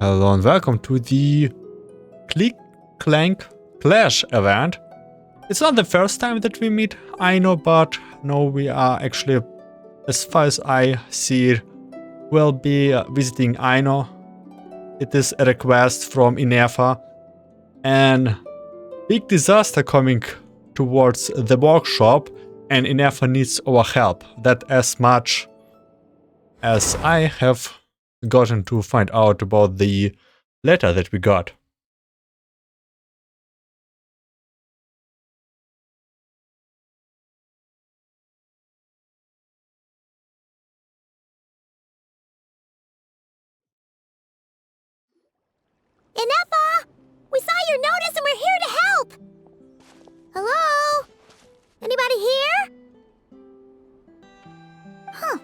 Hello and welcome to the Clink Clank Clash event. It's not the first time that we meet Aino, but no, we are actually, as far as I see it, will be visiting Aino. It is a request from Inefa, and big disaster coming towards the workshop, and Inefa needs our help. That as much as I have gotten to find out about the letter that we got. Inefa! We saw your notice and we're here to help! Hello? Anybody here? Huh.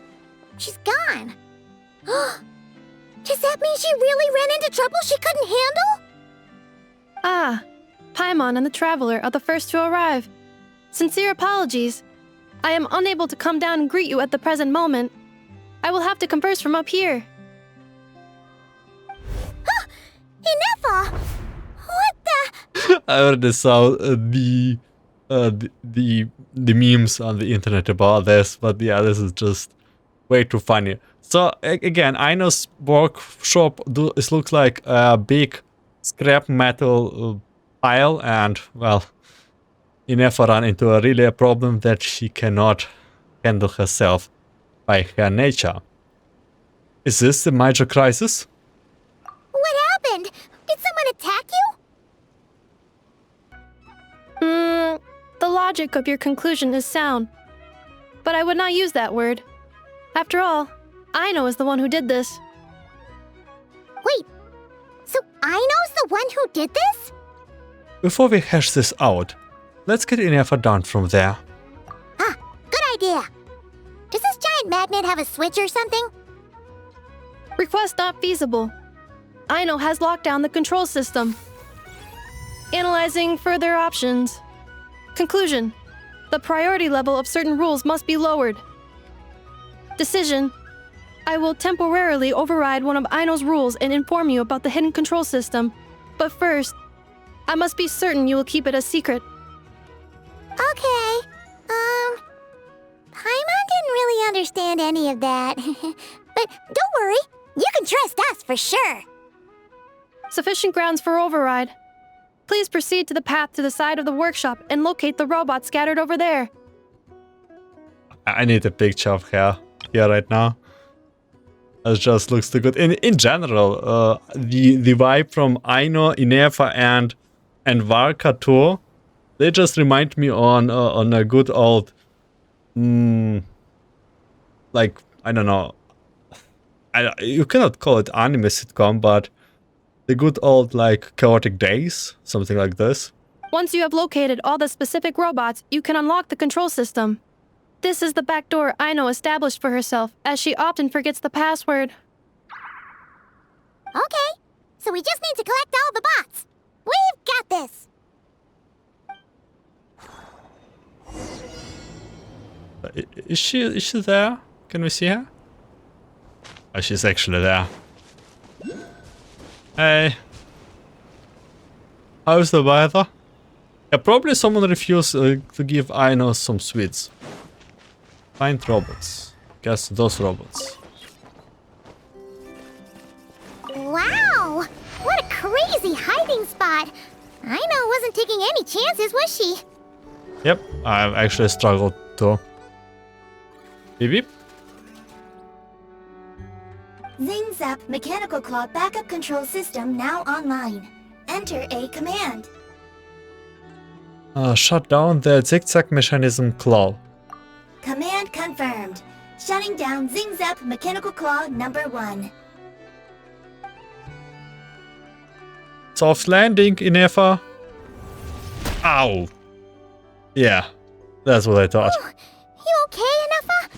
She's gone. Does that mean she really ran into trouble she couldn't handle? Ah, Paimon and the Traveler are the first to arrive. Sincere apologies. I am unable to come down and greet you at the present moment. I will have to converse from up here. Inefa! What the? I already saw the memes on the internet about this, but yeah, this is just way too funny. So again, Aino's workshop looks like a big scrap metal pile, and well, Inefa ran into a problem that she cannot handle herself by her nature. Is this a major crisis? What happened? Did someone attack you? The logic of your conclusion is sound, but I would not use that word. After all, Aino is the one who did this. Wait, so Aino's the one who did this? Before we hash this out, let's get Inefa down from there. Ah, good idea. Does this giant magnet have a switch or something? Request not feasible. Aino has locked down the control system. Analyzing further options. Conclusion: the priority level of certain rules must be lowered. Decision: I will temporarily override one of Aino's rules and inform you about the hidden control system. But first, I must be certain you will keep it a secret. Okay. Paimon didn't really understand any of that. But don't worry, you can trust us for sure. Sufficient grounds for override. Please proceed to the path to the side of the workshop and locate the robots scattered over there. I need a picture of her here right now. It just looks too good. In general, the vibe from Aino, Inefa, and Varka too, they just remind me on a good old, like, I don't know, you cannot call it anime sitcom, but the good old, like, chaotic days, something like this. Once you have located all the specific robots, you can unlock the control system. This is the back door Aino established for herself, as she often forgets the password. Okay, so we just need to collect all the bots. We've got this. Is she there? Can we see her? Oh, she's actually there. Hey. How's the weather? Yeah, probably someone refused to give Aino some sweets. Find robots. Guess those robots. Wow! What a crazy hiding spot! Aino wasn't taking any chances, was she? Yep, I've actually struggled too. Beep beep. Zing Zap Mechanical Claw Backup Control System now online. Enter a command. Shut down the zigzag mechanism claw. Command confirmed. Shutting down Zing Zap Mechanical Claw number 1. Soft landing, Inefa. Ow. Yeah, that's what I thought. Oh, you okay, Inefa?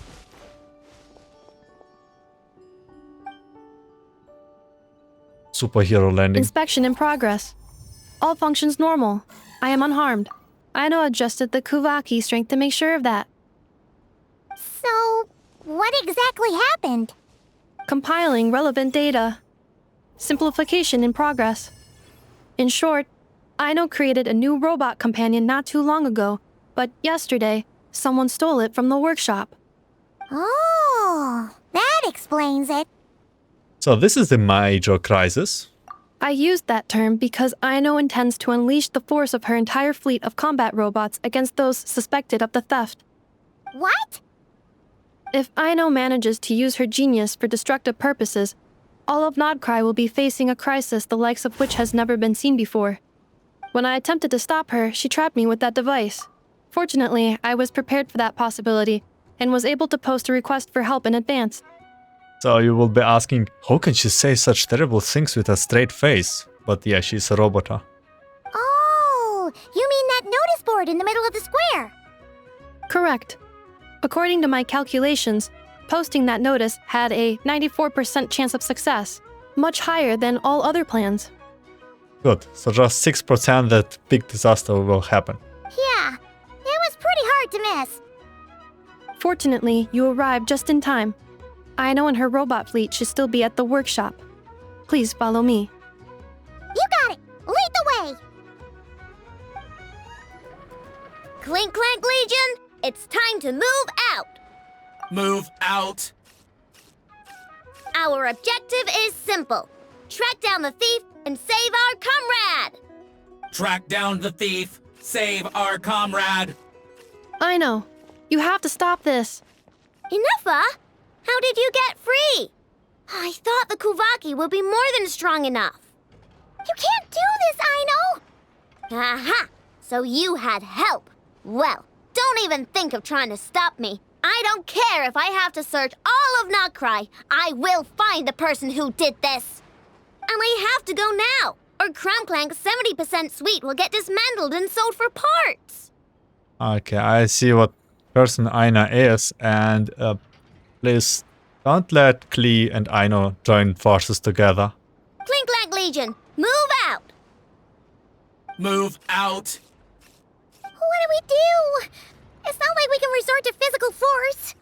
Superhero landing. Inspection in progress. All functions normal. I am unharmed. Aino adjusted the Kuvaki strength to make sure of that. So, what exactly happened? Compiling relevant data. Simplification in progress. In short, Aino created a new robot companion not too long ago, but yesterday, someone stole it from the workshop. Oh, that explains it. So this is the major crisis. I used that term because Aino intends to unleash the force of her entire fleet of combat robots against those suspected of the theft. What? If Aino manages to use her genius for destructive purposes, all of Nod-Krai will be facing a crisis the likes of which has never been seen before. When I attempted to stop her, she trapped me with that device. Fortunately, I was prepared for that possibility and was able to post a request for help in advance. So you will be asking, how can she say such terrible things with a straight face? But yeah, she's a robot. Oh, you mean that notice board in the middle of the square? Correct. According to my calculations, posting that notice had a 94% chance of success, much higher than all other plans. Good, so just 6% that big disaster will happen. Yeah, it was pretty hard to miss. Fortunately, you arrived just in time. Aino and her robot fleet should still be at the workshop. Please follow me. You got it! Lead the way! Clink Clank Legion, it's time to move out! Move out! Our objective is simple. Track down the thief and save our comrade! Track down the thief! Save our comrade! Aino, you have to stop this. Enough, How did you get free? I thought the Kuvaki would be more than strong enough. You can't do this, Aino! Aha! So you had help. Well, don't even think of trying to stop me. I don't care if I have to search all of Nod-Krai. I will find the person who did this. And I have to go now, or Krum-Clank's 70% suite will get dismantled and sold for parts. Okay, I see what person Aina is, and please don't let Klee and Aino join forces together. Clink Clank Legion, move out! Move out! What do we do? It's not like we can resort to physical force.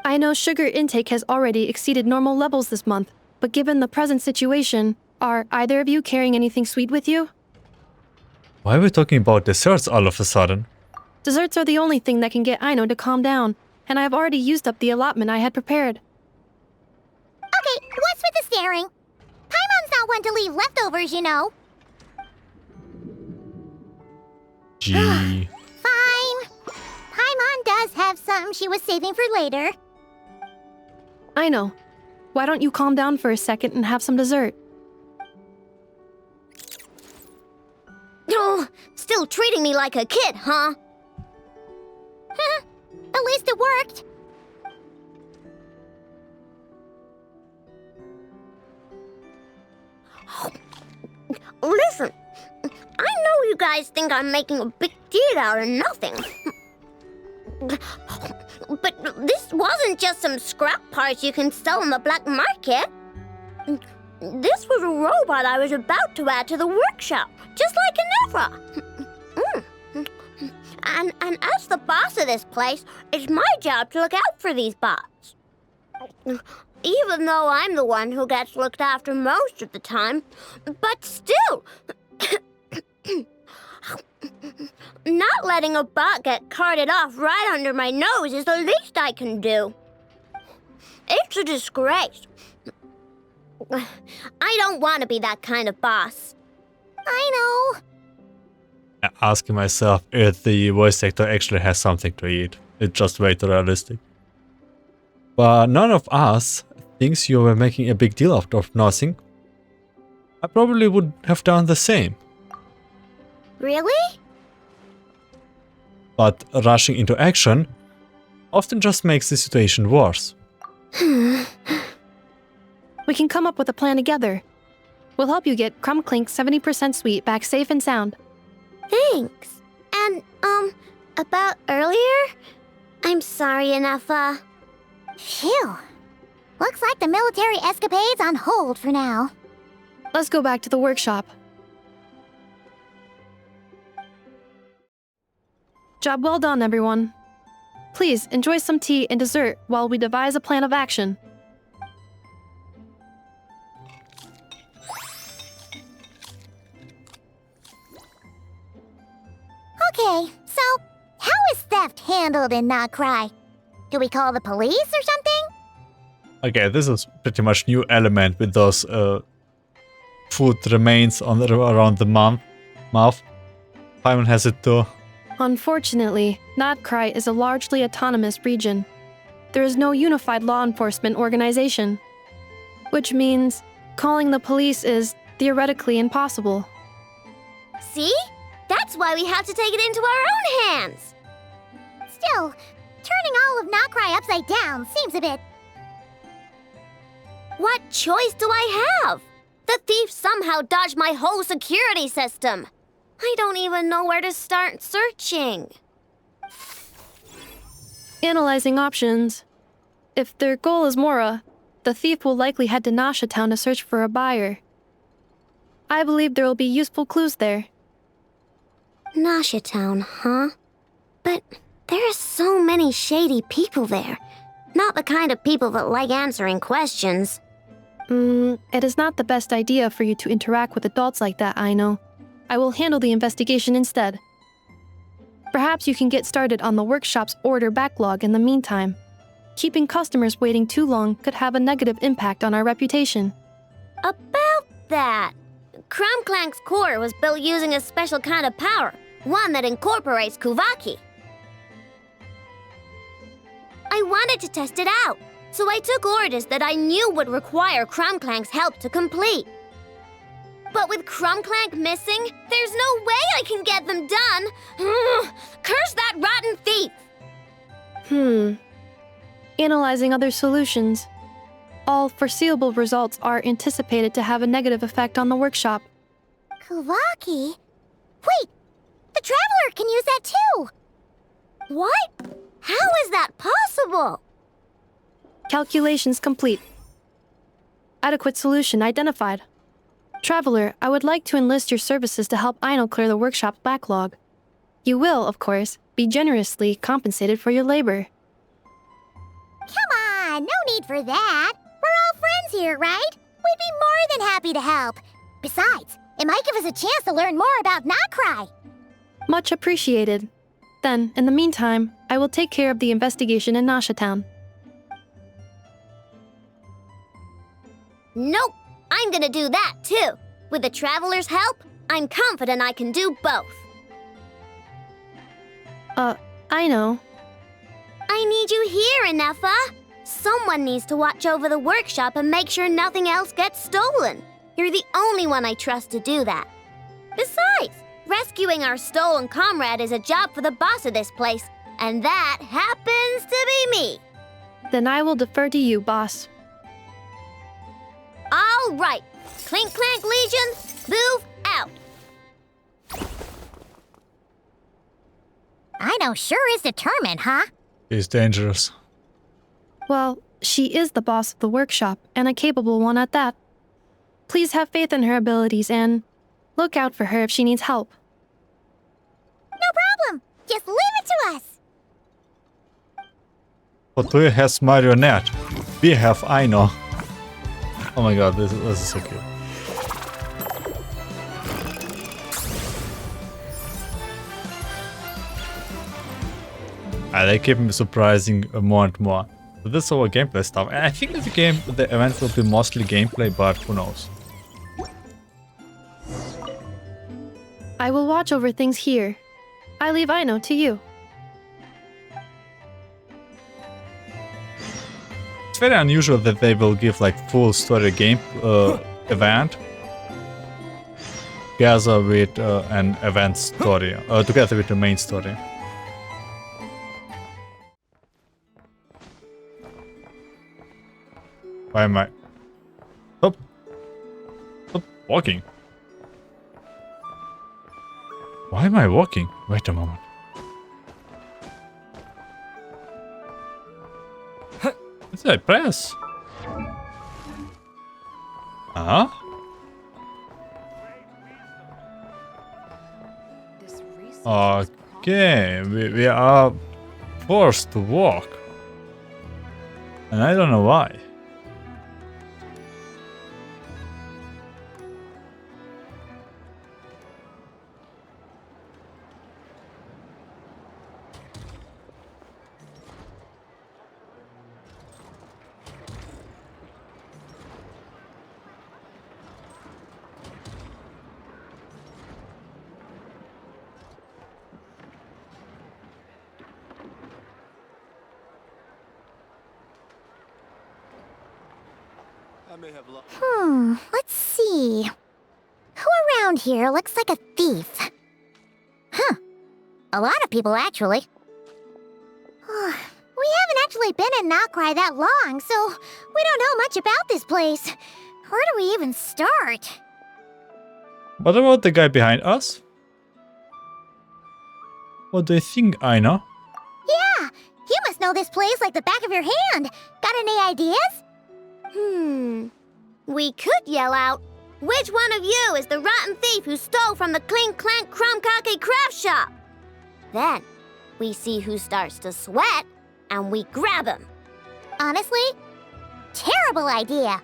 Aino's sugar intake has already exceeded normal levels this month, but given the present situation, are either of you carrying anything sweet with you? Why are we talking about desserts all of a sudden? Desserts are the only thing that can get Aino to calm down, and I have already used up the allotment I had prepared. Okay, what's with the staring? Paimon's not one to leave leftovers, you know. Gee. Fine. Paimon does have some she was saving for later. Aino, why don't you calm down for a second and have some dessert? Oh, still treating me like a kid, huh? At least it worked. Listen, I know you guys think I'm making a big deal out of nothing. But this wasn't just some scrap parts you can sell on the black market. This was a robot I was about to add to the workshop, just like Anevra. And as the boss of this place, it's my job to look out for these bots. Even though I'm the one who gets looked after most of the time. But still, not letting a bot get carted off right under my nose is the least I can do. It's a disgrace. I don't want to be that kind of boss. I know. Asking myself if the voice actor actually has something to eat. It's just way too realistic. But none of us thinks you were making a big deal out of nothing. I probably would have done the same. Really? But rushing into action often just makes the situation worse. We can come up with a plan together. We'll help you get Krum-Clank's 70% suite back safe and sound. Thanks. And, about earlier? I'm sorry, Anafa. Phew. Looks like the military escapade's on hold for now. Let's go back to the workshop. Job well done, everyone. Please enjoy some tea and dessert while we devise a plan of action. Okay, so how is theft handled in Nod-Krai? Do we call the police or something? Okay, this is pretty much new element with those food remains on around the mouth. Paimon has it too. Unfortunately, Nod-Krai is a largely autonomous region. There is no unified law enforcement organization, which means calling the police is theoretically impossible. See? That's why we have to take it into our own hands. Still, turning all of Nod-Krai upside down seems a bit... What choice do I have? The thief somehow dodged my whole security system. I don't even know where to start searching. Analyzing options. If their goal is Mora, the thief will likely head to Nasha Town to search for a buyer. I believe there will be useful clues there. Nasha Town, huh? But there are so many shady people there. Not the kind of people that like answering questions. It is not the best idea for you to interact with adults like that, Aino. I will handle the investigation instead. Perhaps you can get started on the workshop's order backlog in the meantime. Keeping customers waiting too long could have a negative impact on our reputation. About that, Krum-Clank's core was built using a special kind of power, one that incorporates Kuvaki. I wanted to test it out, so I took orders that I knew would require Krum-Clank's help to complete. But with Krum-Clank missing, there's no way I can get them done! Curse that rotten thief! Analyzing other solutions. All foreseeable results are anticipated to have a negative effect on the workshop. Kuvaki? Wait! The Traveler can use that too! What? How is that possible? Calculations complete. Adequate solution identified. Traveler, I would like to enlist your services to help Aino clear the workshop's backlog. You will, of course, be generously compensated for your labor. Come on, no need for that. We're all friends here, right? We'd be more than happy to help. Besides, it might give us a chance to learn more about Nod-Krai. Much appreciated. Then, in the meantime, I will take care of the investigation in Nasha Town. Nope, I'm gonna do that too. With the Traveler's help, I'm confident I can do both. Aino. I need you here, Inefa. Someone needs to watch over the workshop and make sure nothing else gets stolen. You're the only one I trust to do that. Besides, rescuing our stolen comrade is a job for the boss of this place, and that happens to be me. Then I will defer to you, boss. All right, Clink Clank Legion, move out. Aino sure is determined, huh? He's dangerous. Well, she is the boss of the workshop, and a capable one at that. Please have faith in her abilities and look out for her if she needs help. No problem. Just leave it to us. Otui has Marionette. We have Aino. Oh my god, this is so cute. They keep me surprising more and more. But this is all gameplay stuff. And I think that the event will be mostly gameplay, but who knows. I will watch over things here. I leave Aino to you. It's very unusual that they will give like full story game event together with an event story, together with the main story. Why am I? Stop walking. Why am I walking? Wait a moment. What did I press? Huh? Okay, we are forced to walk. And I don't know why. Let's see. Who around here looks like a thief? Huh. A lot of people, actually. We haven't actually been in Nod-Krai that long, so we don't know much about this place. Where do we even start? What about the guy behind us? What do you think, Aino? Yeah, you must know this place like the back of your hand. Got any ideas? We could yell out, "Which one of you is the rotten thief who stole from the Clink Clank Krumkake craft shop?" Then, we see who starts to sweat, and we grab him. Honestly, terrible idea.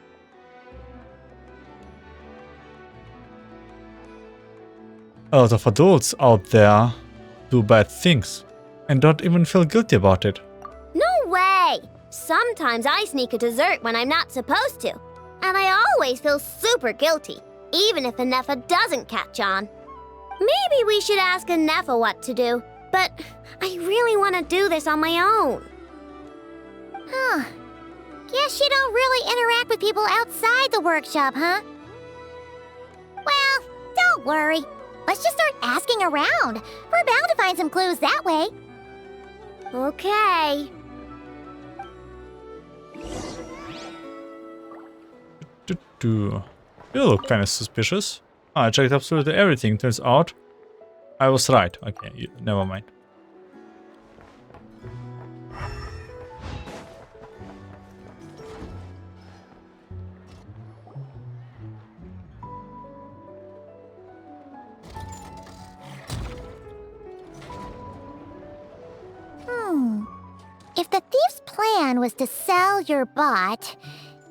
A lot of adults out there do bad things and don't even feel guilty about it. No way! Sometimes I sneak a dessert when I'm not supposed to, and I always feel super guilty, even if a Neffa doesn't catch on. Maybe we should ask a Neffa what to do, but I really want to do this on my own. Guess you don't really interact with people outside the workshop, huh? Well, don't worry. Let's just start asking around. We're bound to find some clues that way. Okay. You look kind of suspicious. I checked absolutely everything. Turns out I was right. Okay, never mind. If the thief's plan was to sell your bot,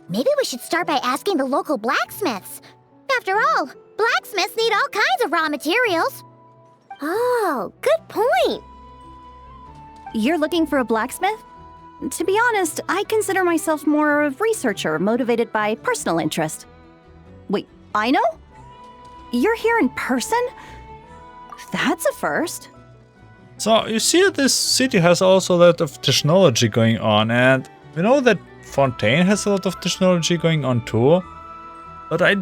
maybe we should start by asking the local blacksmiths. After all, blacksmiths need all kinds of raw materials. Oh, good point. You're looking for a blacksmith? To be honest, I consider myself more of a researcher motivated by personal interest. Wait, Aino? You're here in person? That's a first. So you see, this city has also a lot of technology going on, and we know that Fontaine has a lot of technology going on too. But I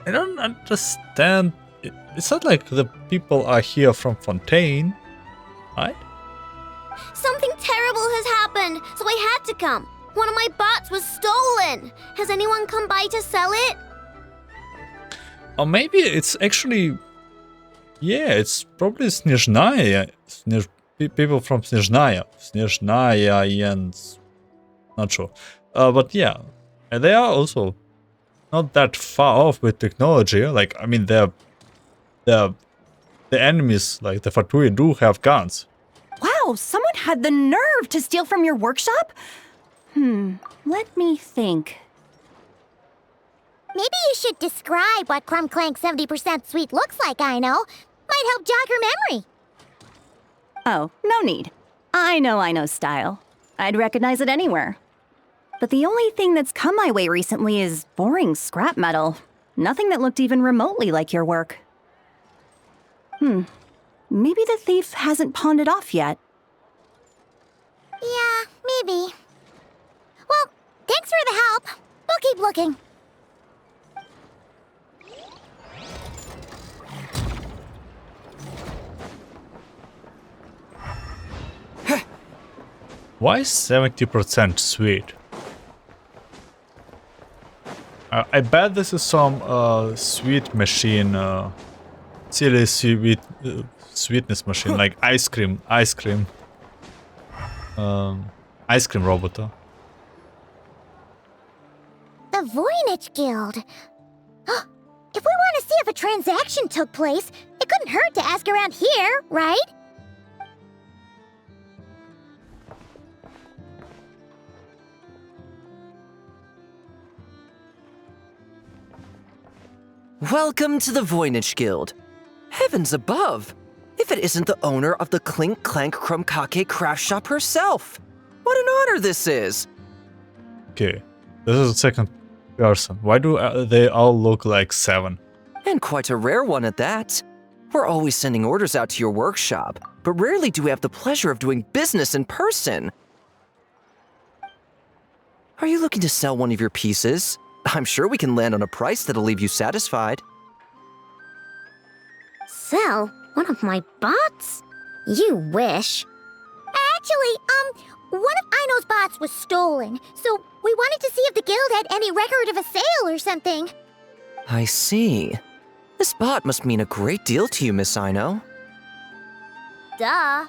don't understand. It's not like the people are here from Fontaine, right? Something terrible has happened, so I had to come. One of my bots was stolen. Has anyone come by to sell it? Or maybe it's actually... Yeah, it's probably Snezhnaya. People from Snezhnaya. Snezhnaya and... Not sure. But yeah, and they are also not that far off with technology. Like, I mean, the enemies, like the Fatui, do have guns. Wow, someone had the nerve to steal from your workshop? Let me think. Maybe you should describe what Krum-Clank 70% sweet looks like, Aino. Might help jog your memory. Oh, no need. I know Aino's style. I'd recognize it anywhere. But the only thing that's come my way recently is boring scrap metal. Nothing that looked even remotely like your work. Maybe the thief hasn't pawned it off yet. Yeah, maybe. Well, thanks for the help. We'll keep looking. Why is 70% sweet? I bet this is some sweet machine, silly sweetness machine, like ice cream robot. The Voynich Guild. If we want to see if a transaction took place, it couldn't hurt to ask around here, right? Welcome to the Voynich Guild. Heavens above! If it isn't the owner of the Clink Clank Krumkake craft shop herself! What an honor this is! Okay, this is the second person. Why do they all look like 7? And quite a rare one at that. We're always sending orders out to your workshop, but rarely do we have the pleasure of doing business in person. Are you looking to sell one of your pieces? I'm sure we can land on a price that'll leave you satisfied. Sell one of my bots? You wish. Actually, one of Aino's bots was stolen, so we wanted to see if the guild had any record of a sale or something. I see. This bot must mean a great deal to you, Miss Aino. Duh.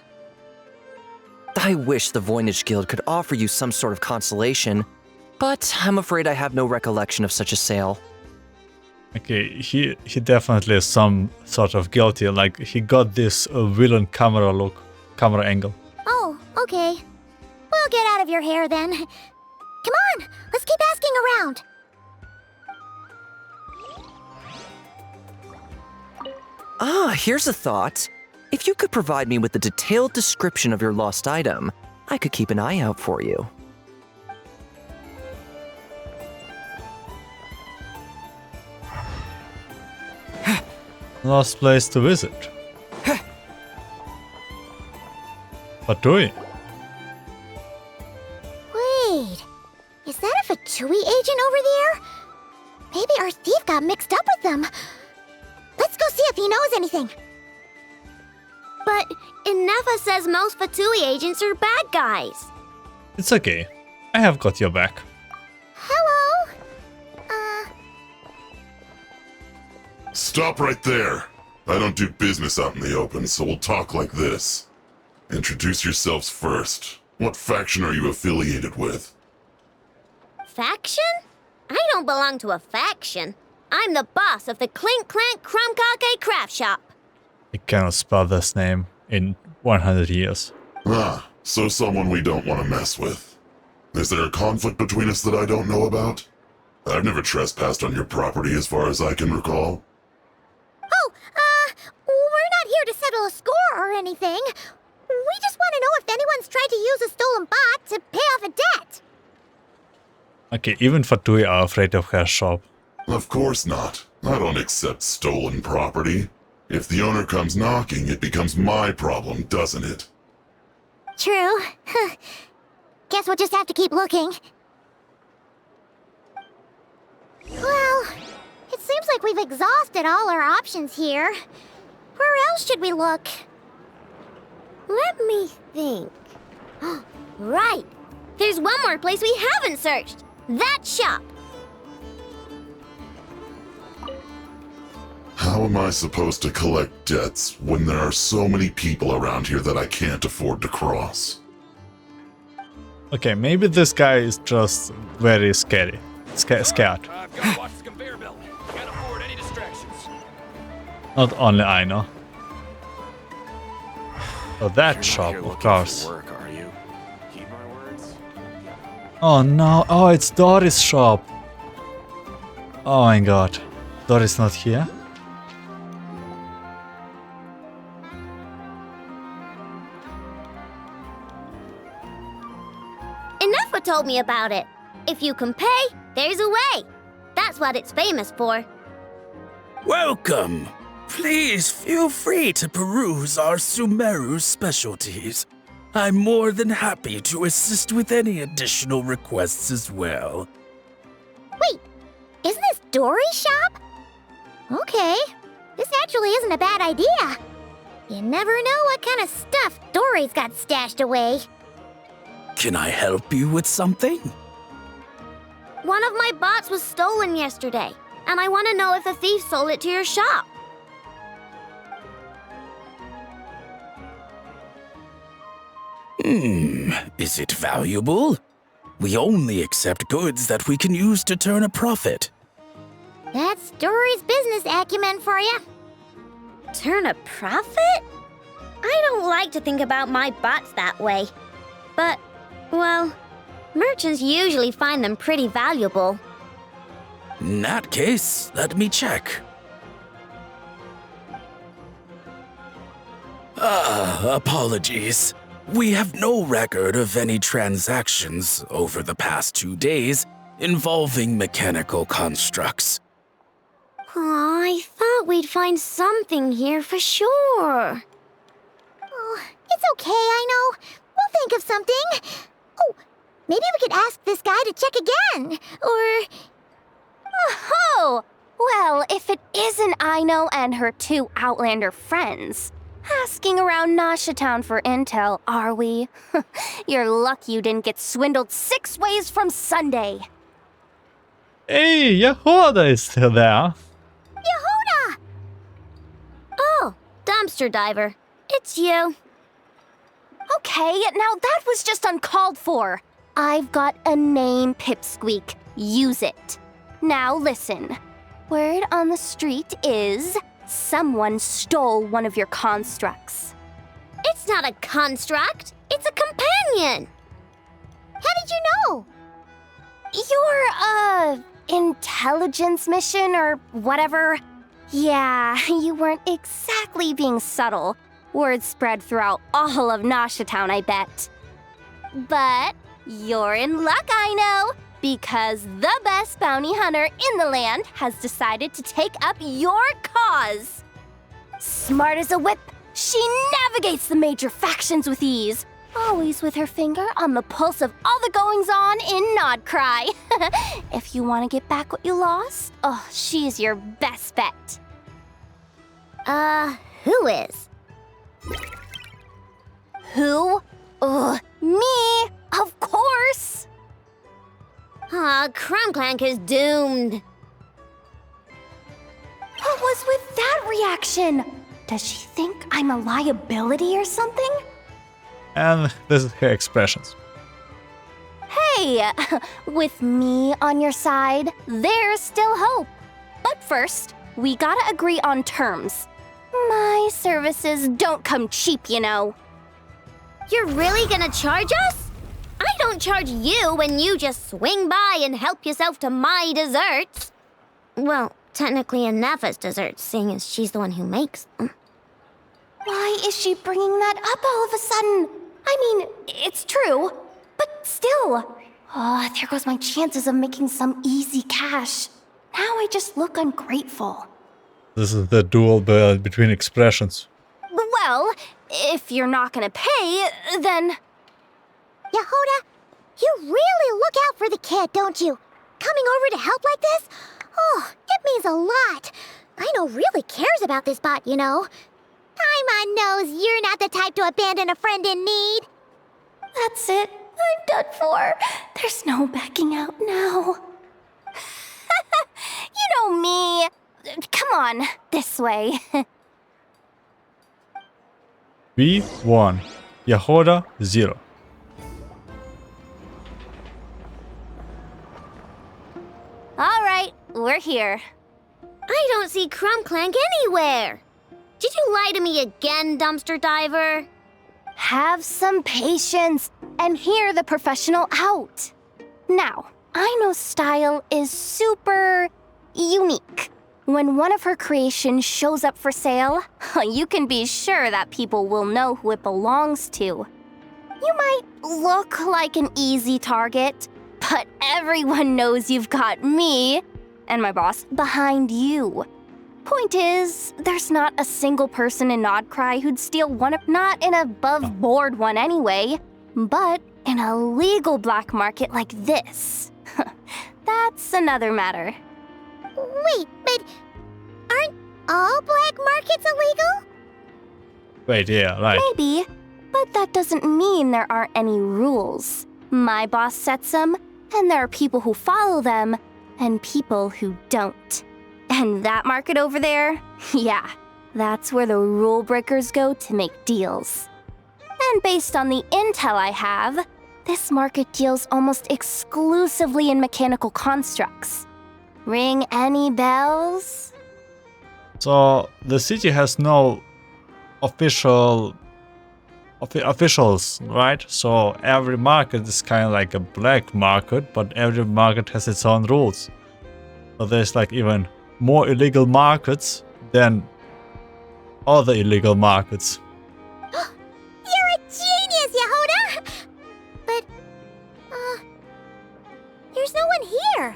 I wish the Voynich Guild could offer you some sort of consolation, but I'm afraid I have no recollection of such a sale. Okay, he definitely is some sort of guilty, like he got this villain camera angle. Oh, okay. We'll get out of your hair then. Come on, let's keep asking around. Ah, here's a thought. If you could provide me with a detailed description of your lost item, I could keep an eye out for you. Last place to visit. Fatui. Wait, is that a Fatui agent over there? Maybe our thief got mixed up with them. Let's go see if he knows anything. But Inefa says most Fatui agents are bad guys. It's okay. I have got your back. Hello? Stop right there. I don't do business out in the open, so we'll talk like this. Introduce yourselves first. What faction are you affiliated with? Faction? I don't belong to a faction. I'm the boss of the Clink Clank Krumkake craft shop. I cannot spell this name in 100 years. Ah, so someone we don't want to mess with. Is there a conflict between us that I don't know about? I've never trespassed on your property as far as I can recall. Oh, we're not here to settle a score or anything. We just want to know if anyone's tried to use a stolen bot to pay off a debt. Okay, even Fatui are afraid of her shop. Of course not. I don't accept stolen property. If the owner comes knocking, it becomes my problem, doesn't it? True. Guess we'll just have to keep looking. Well, it seems like we've exhausted all our options here. Where else should we look? Let me think. Right! There's one more place we haven't searched. That shop! How am I supposed to collect debts when there are so many people around here that I can't afford to cross? Okay, maybe this guy is just very scary. Scared. I've got to watch the conveyor belt. Can't afford any distractions. Not only Aino. Oh, that shop, of course. Oh no, oh, it's Doris' shop. Oh my god. Doris not here? Inefa told me about it. If you can pay, there's a way. That's what it's famous for. Welcome! Please feel free to peruse our Sumeru specialties. I'm more than happy to assist with any additional requests as well. Wait, isn't this Dory's shop? Okay, this actually isn't a bad idea. You never know what kind of stuff Dory's got stashed away. Can I help you with something? One of my bots was stolen yesterday, and I want to know if a thief sold it to your shop. Is it valuable? We only accept goods that we can use to turn a profit. That's Dory's business acumen for you. Turn a profit? I don't like to think about my bots that way. But, well, merchants usually find them pretty valuable. In that case, let me check. Apologies. We have no record of any transactions over the past 2 days involving mechanical constructs. Aw, I thought we'd find something here for sure. Oh, it's okay, I know. We'll think of something. Oh, maybe we could ask this guy to check again. Or Oh, well, if it isn't Aino and her 2 Outlander friends. Asking around Nasha Town for intel, are we? You're lucky you didn't get swindled 6 ways from Sunday. Hey, Yehuda is still there. Yehuda! Oh, dumpster diver. It's you. Okay, now that was just uncalled for. I've got a name, Pipsqueak. Use it. Now listen. Word on the street is someone stole one of your constructs. It's not a construct. It's a companion. How did you know? Your, intelligence mission or whatever. Yeah, you weren't exactly being subtle. Word spread throughout all of Nasha Town, I bet. But you're in luck, Aino, because the best bounty hunter in the land has decided to take up your cause. Smart as a whip, she navigates the major factions with ease, always with her finger on the pulse of all the goings-on in Nod-Krai. If you want to get back what you lost, oh, she's your best bet. Who is? Who? Me, of course. Krum-Clank is doomed. What was with that reaction? Does she think I'm a liability or something? And this is her expressions. Hey, with me on your side, there's still hope. But first, we gotta agree on terms. My services don't come cheap, you know. You're really gonna charge us? I don't charge you when you just swing by and help yourself to my desserts. Well, technically Anafa's desserts, seeing as she's the one who makes them. Why is she bringing that up all of a sudden? I mean, it's true, but still. Oh, there goes my chances of making some easy cash. Now I just look ungrateful. This is the duel between expressions. Well, if you're not gonna pay, then... Yehuda, you really look out for the kid, don't you? Coming over to help like this? Oh, it means a lot. Aino really cares about this bot, you know. Paimon knows you're not the type to abandon a friend in need. That's it. I'm done for. There's no backing out now. You know me. Come on, this way. We won. Yehuda 0. All right, we're here. I don't see Krum-Clank anywhere. Did you lie to me again, dumpster diver? Have some patience and hear the professional out. Now, Aino's style is super unique. When one of her creations shows up for sale, you can be sure that people will know who it belongs to. You might look like an easy target, but everyone knows you've got me and my boss behind you. Point is, there's not a single person in Nod-Krai who'd steal one of, not an above-board one anyway, but in a legal black market like this. That's another matter. Wait, but aren't all black markets illegal? Wait, yeah, right. Maybe, but that doesn't mean there aren't any rules. My boss sets them, and there are people who follow them, and people who don't. And that market over there, yeah, that's where the rule breakers go to make deals. And based on the intel I have, this market deals almost exclusively in mechanical constructs. Ring any bells? So the city has no officials, right? So every market is kind of like a black market, but every market has its own rules. So there's like even more illegal markets than other illegal markets. You're a genius, Yehuda! But, there's no one here.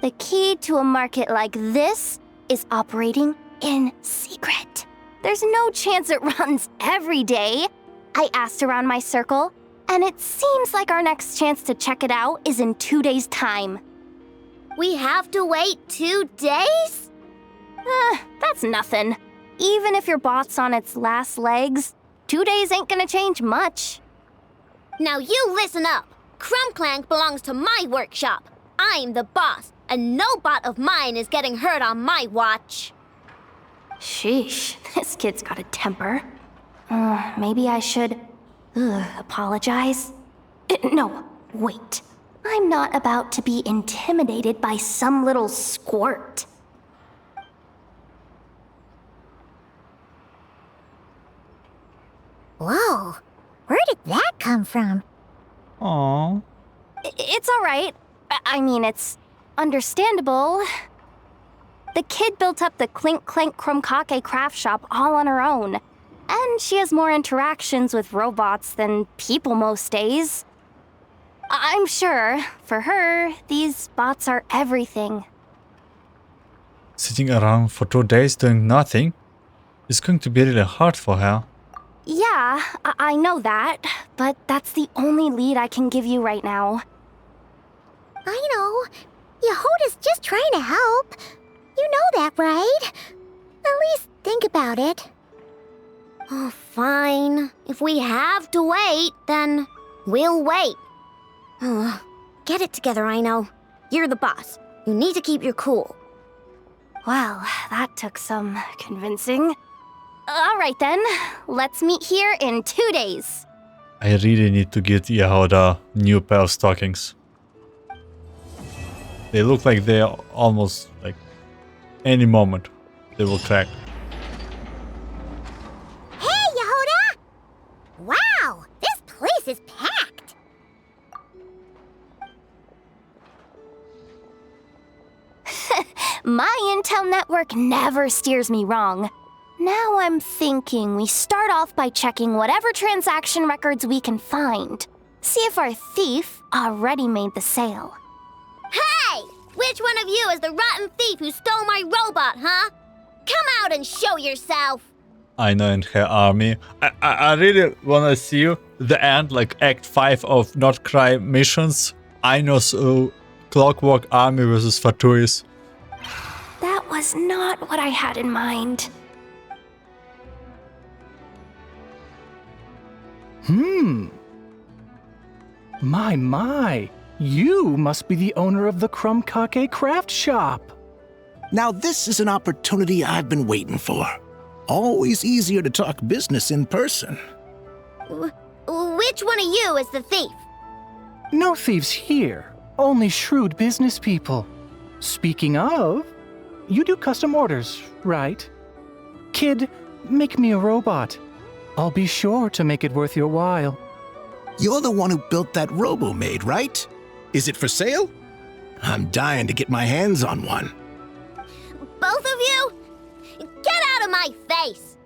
The key to a market like this is operating in secret. There's no chance it runs every day. I asked around my circle, and it seems like our next chance to check it out is in 2 days' time. We have to wait 2 days? That's nothing. Even if your bot's on its last legs, 2 days ain't gonna change much. Now you listen up. Krum-Clank belongs to my workshop. I'm the boss, and no bot of mine is getting hurt on my watch. Sheesh, this kid's got a temper. Maybe I should apologize. No, wait. I'm not about to be intimidated by some little squirt. Whoa, where did that come from? Aww. It's all right. I mean, it's understandable. The kid built up the Clink Clank Krumkake craft shop all on her own. And she has more interactions with robots than people most days. I'm sure, for her, these bots are everything. Sitting around for 2 days doing nothing is going to be really hard for her. Yeah, I know that, but that's the only lead I can give you right now. I know. Yehoda's just trying to help. You know that, right? At least think about it. Oh, fine. If we have to wait, then we'll wait. Get it together, Aino. You're the boss. You need to keep your cool. Well, that took some convincing. All right then, let's meet here in 2 days. I really need to get Yehoda a new pair of stockings. They look like they're almost like any moment they will crack. Hey, Yehoda! Wow, this place is packed. My intel network never steers me wrong. Now I'm thinking we start off by checking whatever transaction records we can find. See if our thief already made the sale. Hey! Which one of you is the rotten thief who stole my robot, huh? Come out and show yourself! Aino and her army. I really wanna see the end, like Act 5 of Nod-Krai missions. Aino's clockwork army versus Fatui's. That was not what I had in mind. My. You must be the owner of the Krumkake craft shop. Now this is an opportunity I've been waiting for. Always easier to talk business in person. Which one of you is the thief? No thieves here, only shrewd business people. Speaking of, you do custom orders, right? Kid, make me a robot. I'll be sure to make it worth your while. You're the one who built that robo-maid, right? Is it for sale? I'm dying to get my hands on one. Both of you? Get out of my face!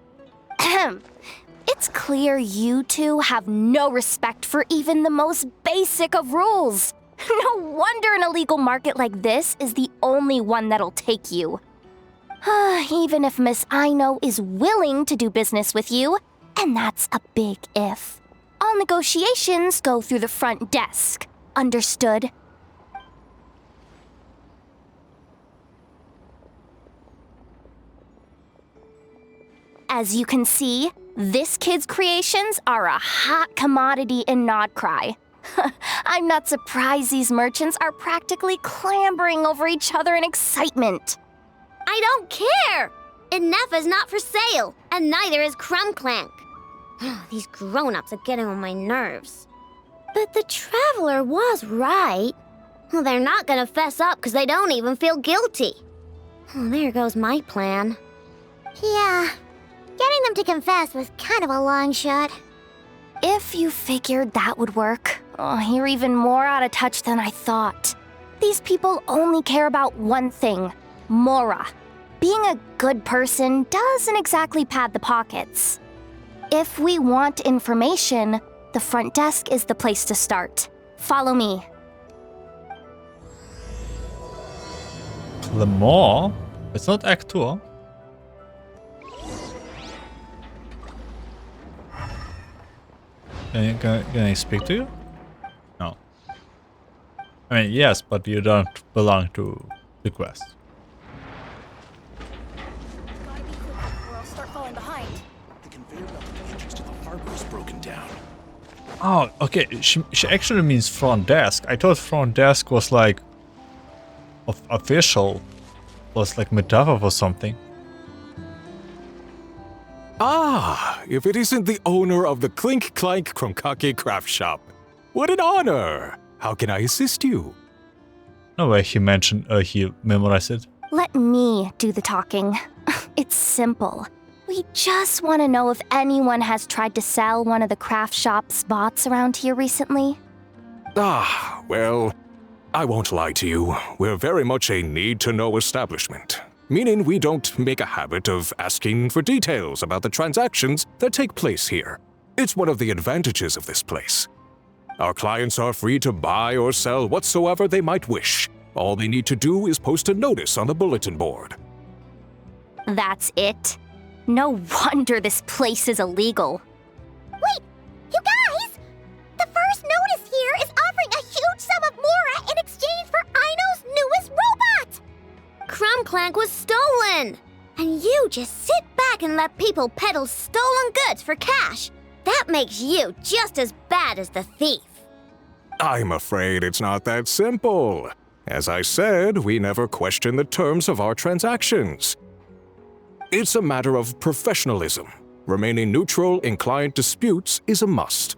It's clear you two have no respect for even the most basic of rules. No wonder an illegal market like this is the only one that'll take you. Even if Miss Aino is willing to do business with you, and that's a big if. All negotiations go through the front desk. Understood? As you can see, this kid's creations are a hot commodity in Nod-Krai. I'm not surprised these merchants are practically clambering over each other in excitement. I don't care! Inefa's not for sale, and neither is Krum-Clank. These grown-ups are getting on my nerves. But the traveler was right. Well, they're not gonna fess up because they don't even feel guilty. Oh, there goes my plan. Yeah, getting them to confess was kind of a long shot. If you figured that would work, you're even more out of touch than I thought. These people only care about one thing, Mora. Being a good person doesn't exactly pad the pockets. If we want information, the front desk is the place to start. Follow me. Clemore? It's not Act 2, huh? Can I speak to you? No. I mean, yes, but you don't belong to the quest. Gotta be quick or I'll start falling behind. The conveyor belt at the entrance to the harbor is broken down. Oh, okay. She actually means front desk. I thought front desk was like official, was like metaphor or something. Ah, if it isn't the owner of the Clink Clank Krumkake craft shop. What an honor! How can I assist you? No way he mentioned he memorized it. Let me do the talking. It's simple. We just want to know if anyone has tried to sell one of the craft shop's bots around here recently. Ah, well, I won't lie to you. We're very much a need-to-know establishment. Meaning we don't make a habit of asking for details about the transactions that take place here. It's one of the advantages of this place. Our clients are free to buy or sell whatsoever they might wish. All they need to do is post a notice on the bulletin board. That's it? No wonder this place is illegal. Wait, you guys! The first notice here is offering a huge sum of Mora in exchange for Aino's newest robot! Krum-Clank was stolen! And you just sit back and let people peddle stolen goods for cash. That makes you just as bad as the thief. I'm afraid it's not that simple. As I said, we never question the terms of our transactions. It's a matter of professionalism. Remaining neutral in client disputes is a must.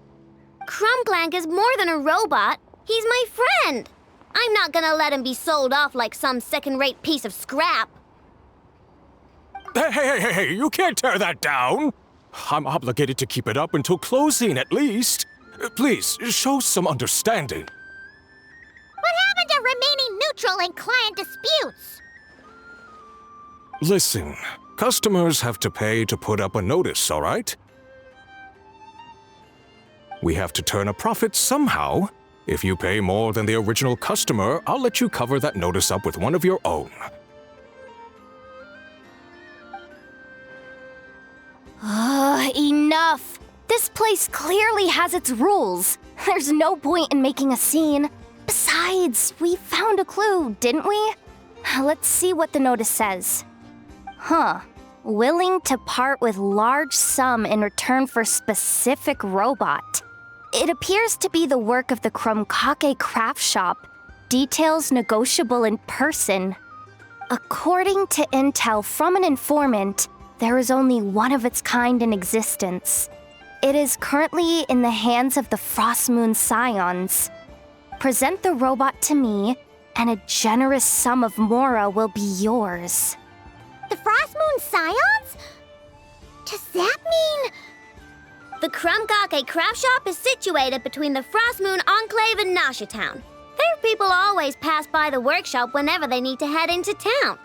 Krum-Clank is more than a robot. He's my friend. I'm not gonna let him be sold off like some second-rate piece of scrap. Hey, you can't tear that down! I'm obligated to keep it up until closing, at least. Please, show some understanding. What happened to remaining neutral in client disputes? Listen, customers have to pay to put up a notice, all right? We have to turn a profit somehow. If you pay more than the original customer, I'll let you cover that notice up with one of your own. Enough! This place clearly has its rules. There's no point in making a scene. Besides, we found a clue, didn't we? Let's see what the notice says. Willing to part with large sum in return for specific robot. It appears to be the work of the Krumkake craft shop. Details negotiable in person. According to intel from an informant, there is only one of its kind in existence. It is currently in the hands of the Frostmoon Scions. Present the robot to me, and a generous sum of Mora will be yours. The Frostmoon Scions? Does that mean... The Krumkake craft shop is situated between the Frostmoon Enclave and Nasha Town. Their people always pass by the workshop whenever they need to head into town.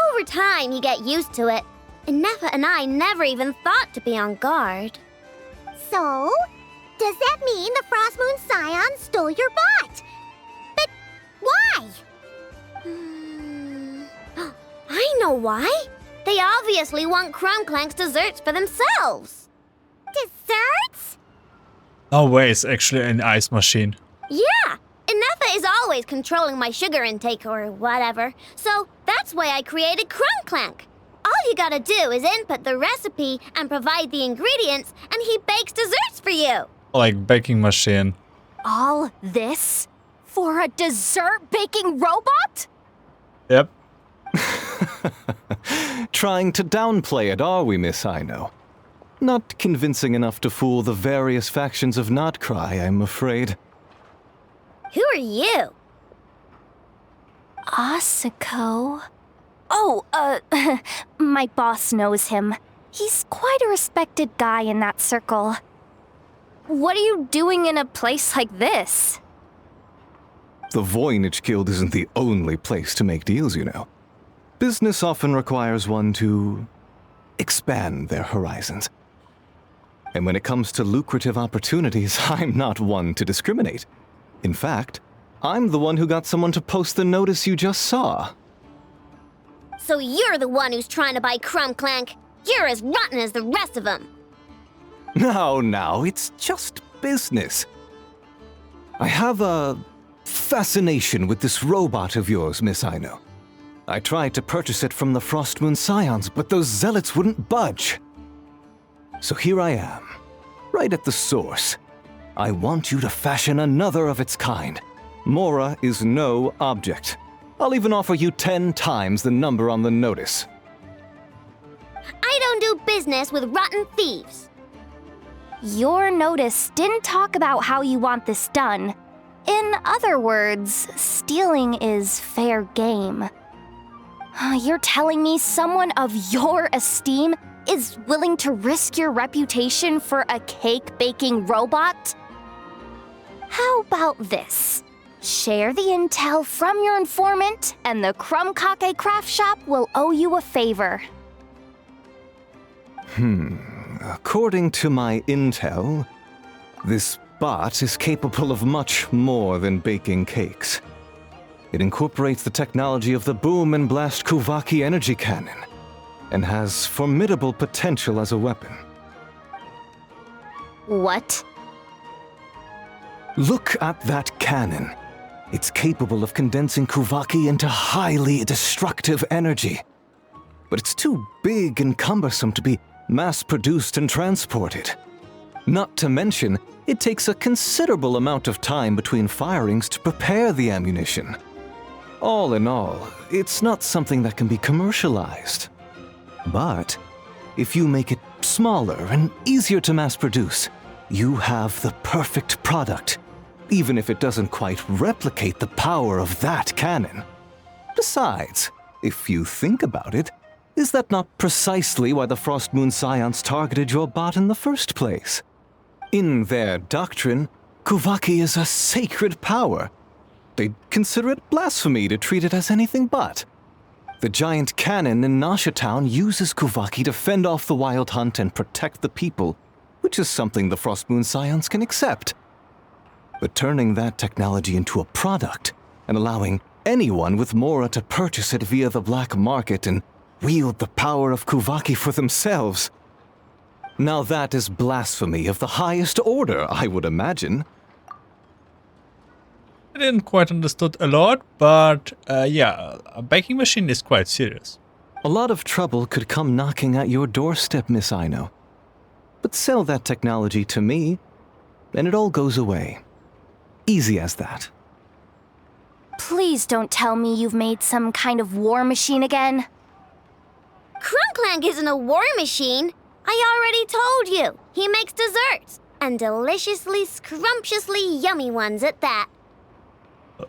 Over time, you get used to it, and Nefa and I never even thought to be on guard. So, does that mean the Frostmoon Scions stole your bot? But why? I know why. They obviously want Krum-Clank's desserts for themselves. Desserts? No way, it's actually an ice machine. Yeah, Nefa is always controlling my sugar intake or whatever, so that's why I created Krum-Clank. All you gotta do is input the recipe and provide the ingredients, and he bakes desserts for you. Like baking machine. All this for a dessert baking robot? Yep. Trying to downplay it, are we, Miss Aino? Not convincing enough to fool the various factions of Nod-Krai, I'm afraid. Who are you? Asako. Oh, my boss knows him. He's quite a respected guy in that circle. What are you doing in a place like this? The Voynich Guild isn't the only place to make deals, you know. Business often requires one to expand their horizons. And when it comes to lucrative opportunities, I'm not one to discriminate. In fact, I'm the one who got someone to post the notice you just saw. So you're the one who's trying to buy Krum-Clank. You're as rotten as the rest of them. No, it's just business. I have a fascination with this robot of yours, Miss Aino. I tried to purchase it from the Frostmoon Scions, but those zealots wouldn't budge. So here I am, right at the source. I want you to fashion another of its kind. Mora is no object. I'll even offer you 10 times the number on the notice. I don't do business with rotten thieves. Your notice didn't talk about how you want this done. In other words, stealing is fair game. You're telling me someone of your esteem is willing to risk your reputation for a cake-baking robot? How about this? Share the intel from your informant, and the Krumkake craft shop will owe you a favor. According to my intel, this bot is capable of much more than baking cakes. It incorporates the technology of the Boom and Blast Kuvaki energy cannon, and has formidable potential as a weapon. What? Look at that cannon. It's capable of condensing Kuvaki into highly destructive energy. But it's too big and cumbersome to be mass-produced and transported. Not to mention, it takes a considerable amount of time between firings to prepare the ammunition. All in all, it's not something that can be commercialized. But if you make it smaller and easier to mass-produce, you have the perfect product, even if it doesn't quite replicate the power of that cannon. Besides, if you think about it, is that not precisely why the Frostmoon Scions targeted your bot in the first place? In their doctrine, Kuvaki is a sacred power. They'd consider it blasphemy to treat it as anything but. The giant cannon in Nasha Town uses Kuvaki to fend off the wild hunt and protect the people, which is something the Frostmoon Scions can accept. But turning that technology into a product and allowing anyone with Mora to purchase it via the black market and wield the power of Kuvaki for themselves. Now that is blasphemy of the highest order, I would imagine. I didn't quite understood a lot, but yeah, a baking machine is quite serious. A lot of trouble could come knocking at your doorstep, Miss Aino. But sell that technology to me, and it all goes away. Easy as that. Please don't tell me you've made some kind of war machine again. Krum-Clank isn't a war machine. I already told you. He makes desserts, and deliciously, scrumptiously yummy ones at that.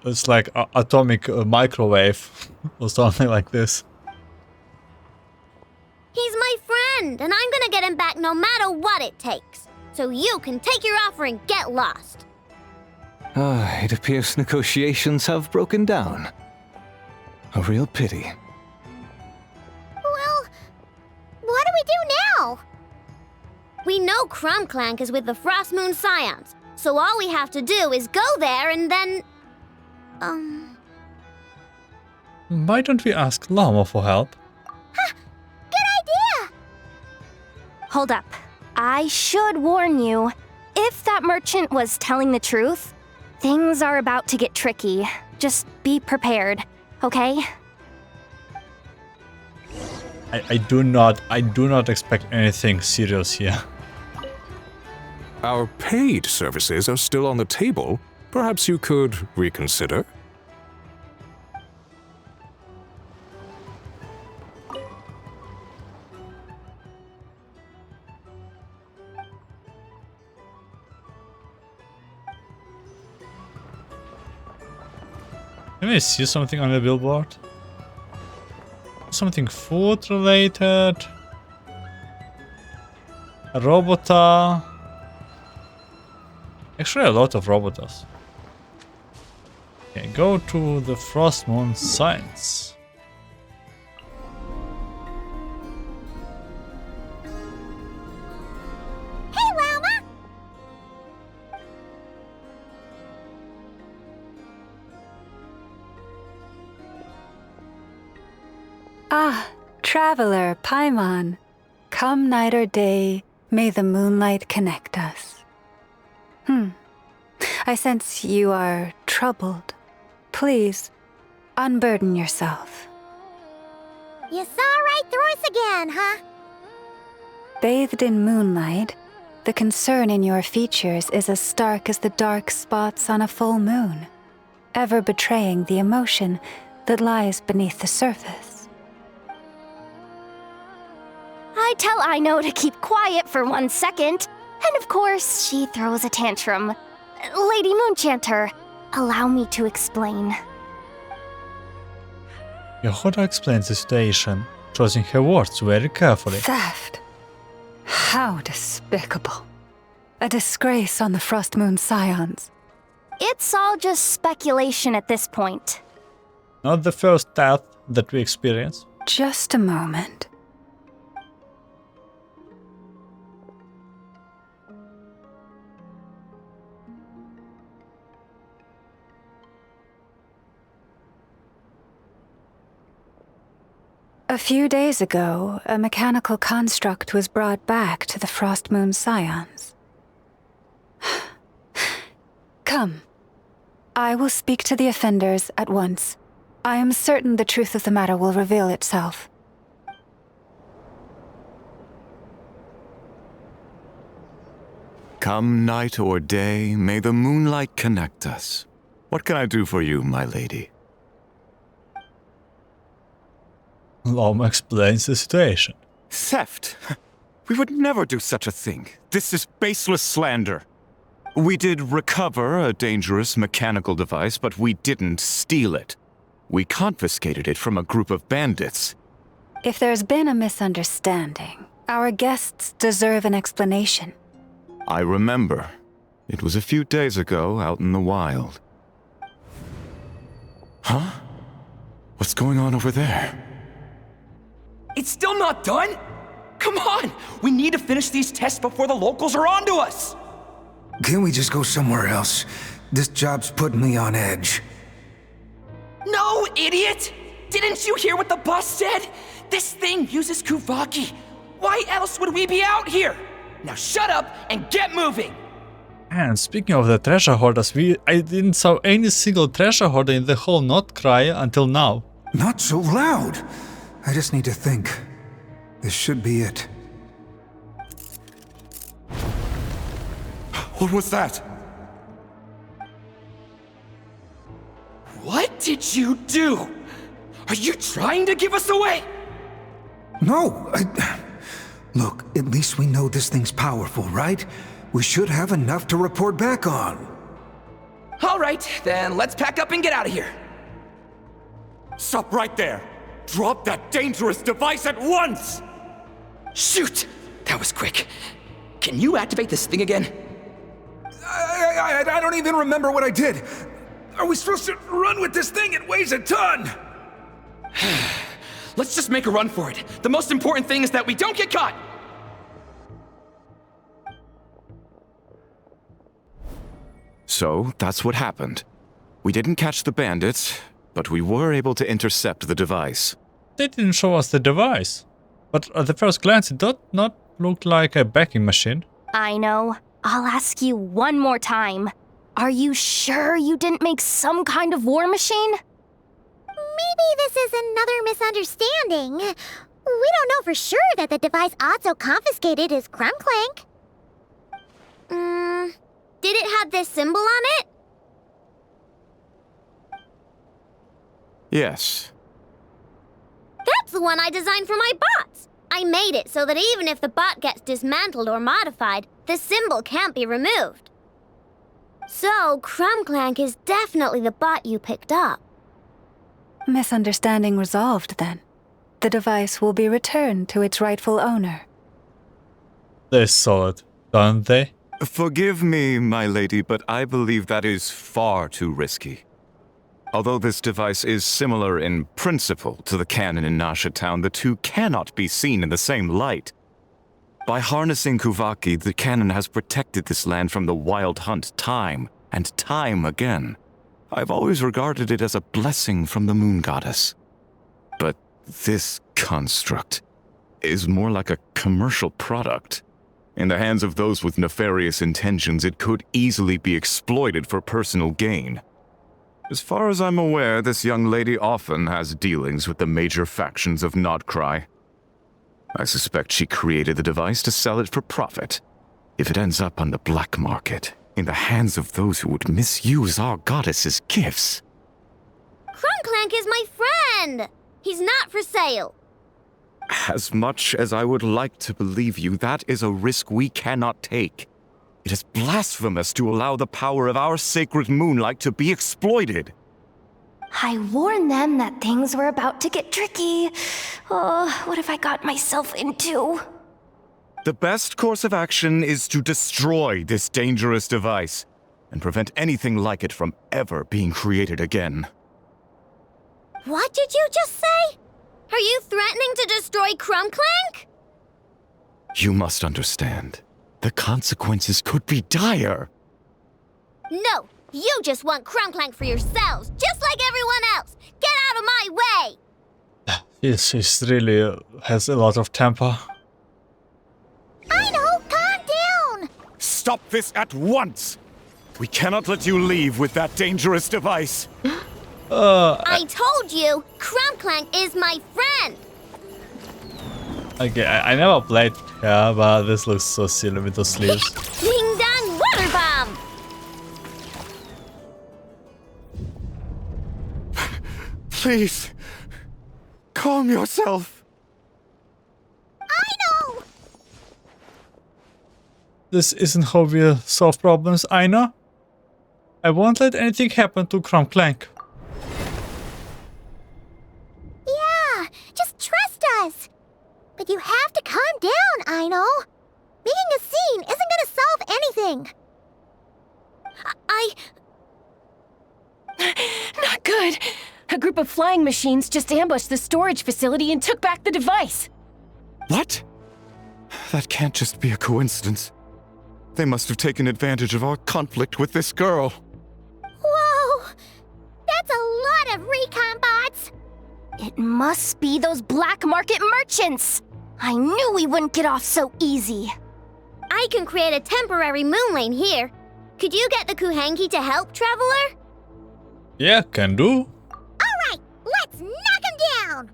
It's like a atomic microwave or something like this. He's my friend, and I'm gonna get him back no matter what it takes. So you can take your offer and get lost. It appears negotiations have broken down. A real pity. Well, what do we do now? We know Krum-Clank is with the Frostmoon Scions, so all we have to do is go there and then... Why don't we ask Llama for help? Good idea! Hold up. I should warn you. If that merchant was telling the truth, things are about to get tricky. Just be prepared, okay? I do not expect anything serious here. Our paid services are still on the table. Perhaps you could reconsider? Can I see something on the billboard? Something food related? A robota? Actually a lot of robotas. Okay, go to the Frostmoon Science. Hey, Llama! Ah, traveler Paimon. Come night or day, may the moonlight connect us. I sense you are troubled. Please, unburden yourself. You saw right through us again, huh? Bathed in moonlight, the concern in your features is as stark as the dark spots on a full moon, ever betraying the emotion that lies beneath the surface. I tell Aino to keep quiet for 1 second, and of course, she throws a tantrum. Lady Moonchanter, allow me to explain. Yehoda explains the situation, choosing her words very carefully. Theft? How despicable. A disgrace on the Frost Moon Scions. It's all just speculation at this point. Not the first death that we experience. Just a moment. A few days ago, a mechanical construct was brought back to the Frost Moon Scions. Come. I will speak to the offenders at once. I am certain the truth of the matter will reveal itself. Come night or day, may the moonlight connect us. What can I do for you, my lady? Lom explains the situation. Theft? We would never do such a thing. This is baseless slander. We did recover a dangerous mechanical device, but we didn't steal it. We confiscated it from a group of bandits. If there's been a misunderstanding, our guests deserve an explanation. I remember. It was a few days ago out in the wild. Huh? What's going on over there? It's still not done? Come on! We need to finish these tests before the locals are onto us! Can't we just go somewhere else? This job's putting me on edge. No, idiot! Didn't you hear what the boss said? This thing uses Kuvaki. Why else would we be out here? Now shut up and get moving! And speaking of the treasure hoarders, I didn't saw any single treasure hoarder in the whole Nod-Krai until now. Not so loud! I just need to think. This should be it. What was that? What did you do? Are you trying to give us away? No, Look, at least we know this thing's powerful, right? We should have enough to report back on. All right, then let's pack up and get out of here. Stop right there! Drop that dangerous device at once! Shoot! That was quick. Can you activate this thing again? I don't even remember what I did. Are we supposed to run with this thing? It weighs a ton! Let's just make a run for it. The most important thing is that we don't get caught! So, that's what happened. We didn't catch the bandits, but we were able to intercept the device. They didn't show us the device. But at the first glance it did not look like a backing machine. I know. I'll ask you one more time. Are you sure you didn't make some kind of war machine? Maybe this is another misunderstanding. We don't know for sure that the device Otso confiscated is Krum-Clank. Did it have this symbol on it? Yes. That's the one I designed for my bots. I made it so that even if the bot gets dismantled or modified, the symbol can't be removed. So, Krum-Clank is definitely the bot you picked up. Misunderstanding resolved, then. The device will be returned to its rightful owner. They saw it, don't they? Forgive me, my lady, but I believe that is far too risky. Although this device is similar in principle to the cannon in Nasha Town, the two cannot be seen in the same light. By harnessing Kuvaki, the cannon has protected this land from the wild hunt time and time again. I've always regarded it as a blessing from the moon goddess. But this construct is more like a commercial product. In the hands of those with nefarious intentions, it could easily be exploited for personal gain. As far as I'm aware, this young lady often has dealings with the major factions of Nod-Krai. I suspect she created the device to sell it for profit. If it ends up on the black market, in the hands of those who would misuse our goddess's gifts... Krum-Clank is my friend! He's not for sale. As much as I would like to believe you, that is a risk we cannot take. It is blasphemous to allow the power of our sacred moonlight to be exploited. I warned them that things were about to get tricky. Oh, what have I got myself into? The best course of action is to destroy this dangerous device and prevent anything like it from ever being created again. What did you just say? Are you threatening to destroy Krum-Clank? You must understand. The consequences could be dire. No, you just want Krum-Clank for yourselves, just like everyone else. Get out of my way! He's really has a lot of temper. Aino, calm down! Stop this at once! We cannot let you leave with that dangerous device. I told you, Krum-Clank is my friend! Okay, I never played here, but this looks so silly with those sleeves. Ding dong water bomb! Please, calm yourself. Aino! This isn't how we solve problems, Aino. I won't let anything happen to Krum-Clank. Yeah, just trust us. But you have to calm down, Aino. Making a scene isn't gonna solve anything. Not good. A group of flying machines just ambushed the storage facility and took back the device. What? That can't just be a coincidence. They must have taken advantage of our conflict with this girl. Whoa! That's a lot of recon bots! It must be those black market merchants! I knew we wouldn't get off so easy. I can create a temporary moon lane here. Could you get the Kuhangi to help, Traveler? Yeah, can do. Alright, let's knock him down!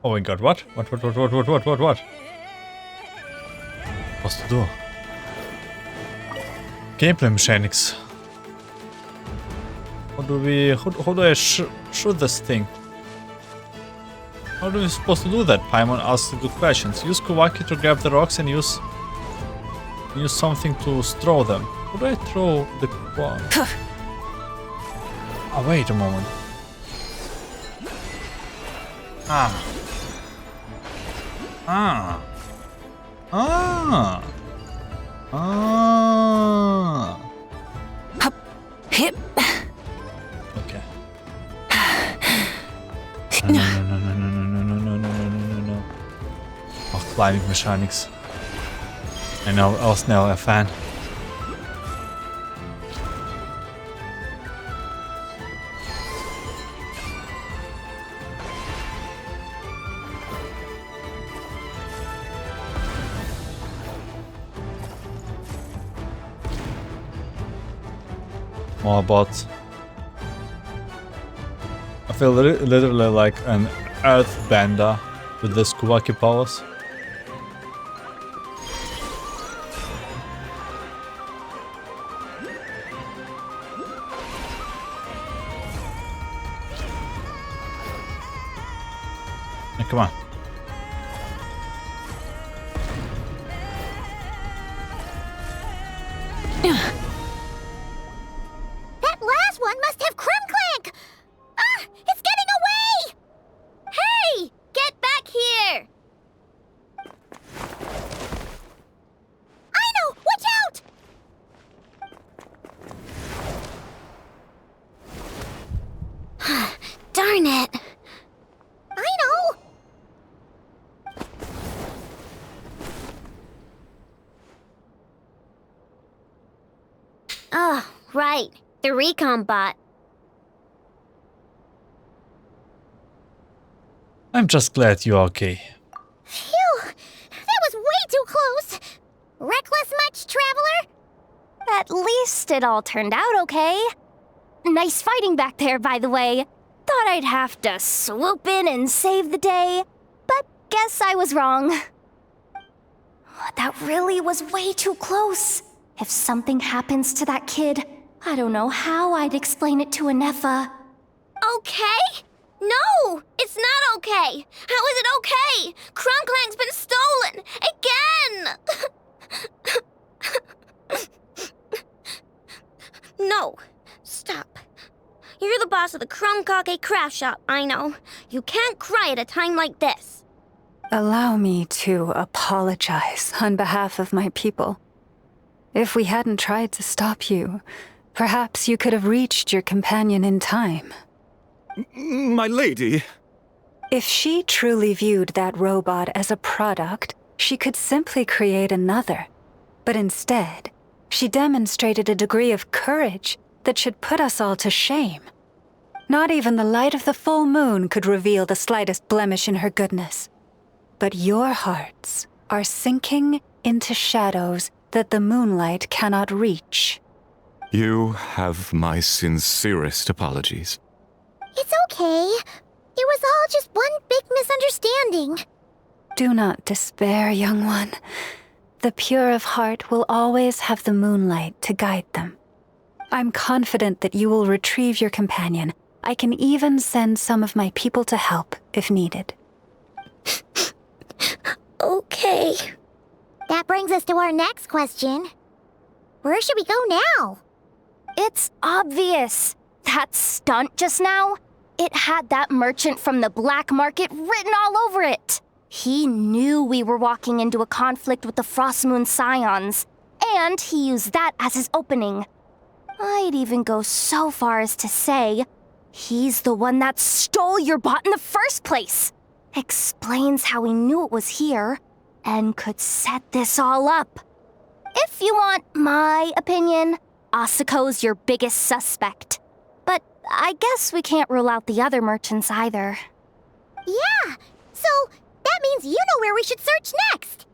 Oh my god, what? What? What's to do? Gameplay mechanics. How do I shoot this thing? How are we supposed to do that? Paimon asks good questions. Use Kuvaki to grab the rocks and use something to throw them. How do I throw the Kuvaki? Oh, wait a moment. Hip. Okay. No. Oh, climbing mechanics. I know, I was never a fan. More bots. I feel literally like an earthbender with this Kuvaki powers. Hey, come on. That last one must have Krum-Clank! Ah! It's getting away! Hey! Get back here! Aino! Watch out! Darn it! Aino! Oh, right. The recon bot. I'm just glad you're okay. Phew! That was way too close! Reckless much, Traveler? That At least it all turned out okay. Nice fighting back there, by the way. Thought I'd have to swoop in and save the day, but guess I was wrong. That really was way too close. If something happens to that kid, I don't know how I'd explain it to Anefa. Okay? No, it's not okay. How is it okay? Krum-Clank's been stolen again. No, stop. You're the boss of the Krumkake craft shop, I know. You can't cry at a time like this. Allow me to apologize on behalf of my people. If we hadn't tried to stop you, perhaps you could have reached your companion in time. My lady. If she truly viewed that robot as a product, she could simply create another. But instead, she demonstrated a degree of courage that should put us all to shame. Not even the light of the full moon could reveal the slightest blemish in her goodness. But your hearts are sinking into shadows that the moonlight cannot reach. You have my sincerest apologies. It's okay. It was all just one big misunderstanding. Do not despair, young one. The pure of heart will always have the moonlight to guide them. I'm confident that you will retrieve your companion. I can even send some of my people to help if needed. Okay. That brings us to our next question. Where should we go now? It's obvious. That stunt just now, it had that merchant from the black market written all over it. He knew we were walking into a conflict with the Frostmoon Scions, and he used that as his opening. I'd even go so far as to say, he's the one that stole your bot in the first place. Explains how he knew it was here, and could set this all up. If you want my opinion, Asuko's your biggest suspect. But I guess we can't rule out the other merchants either. Yeah, so that means you know where we should search next.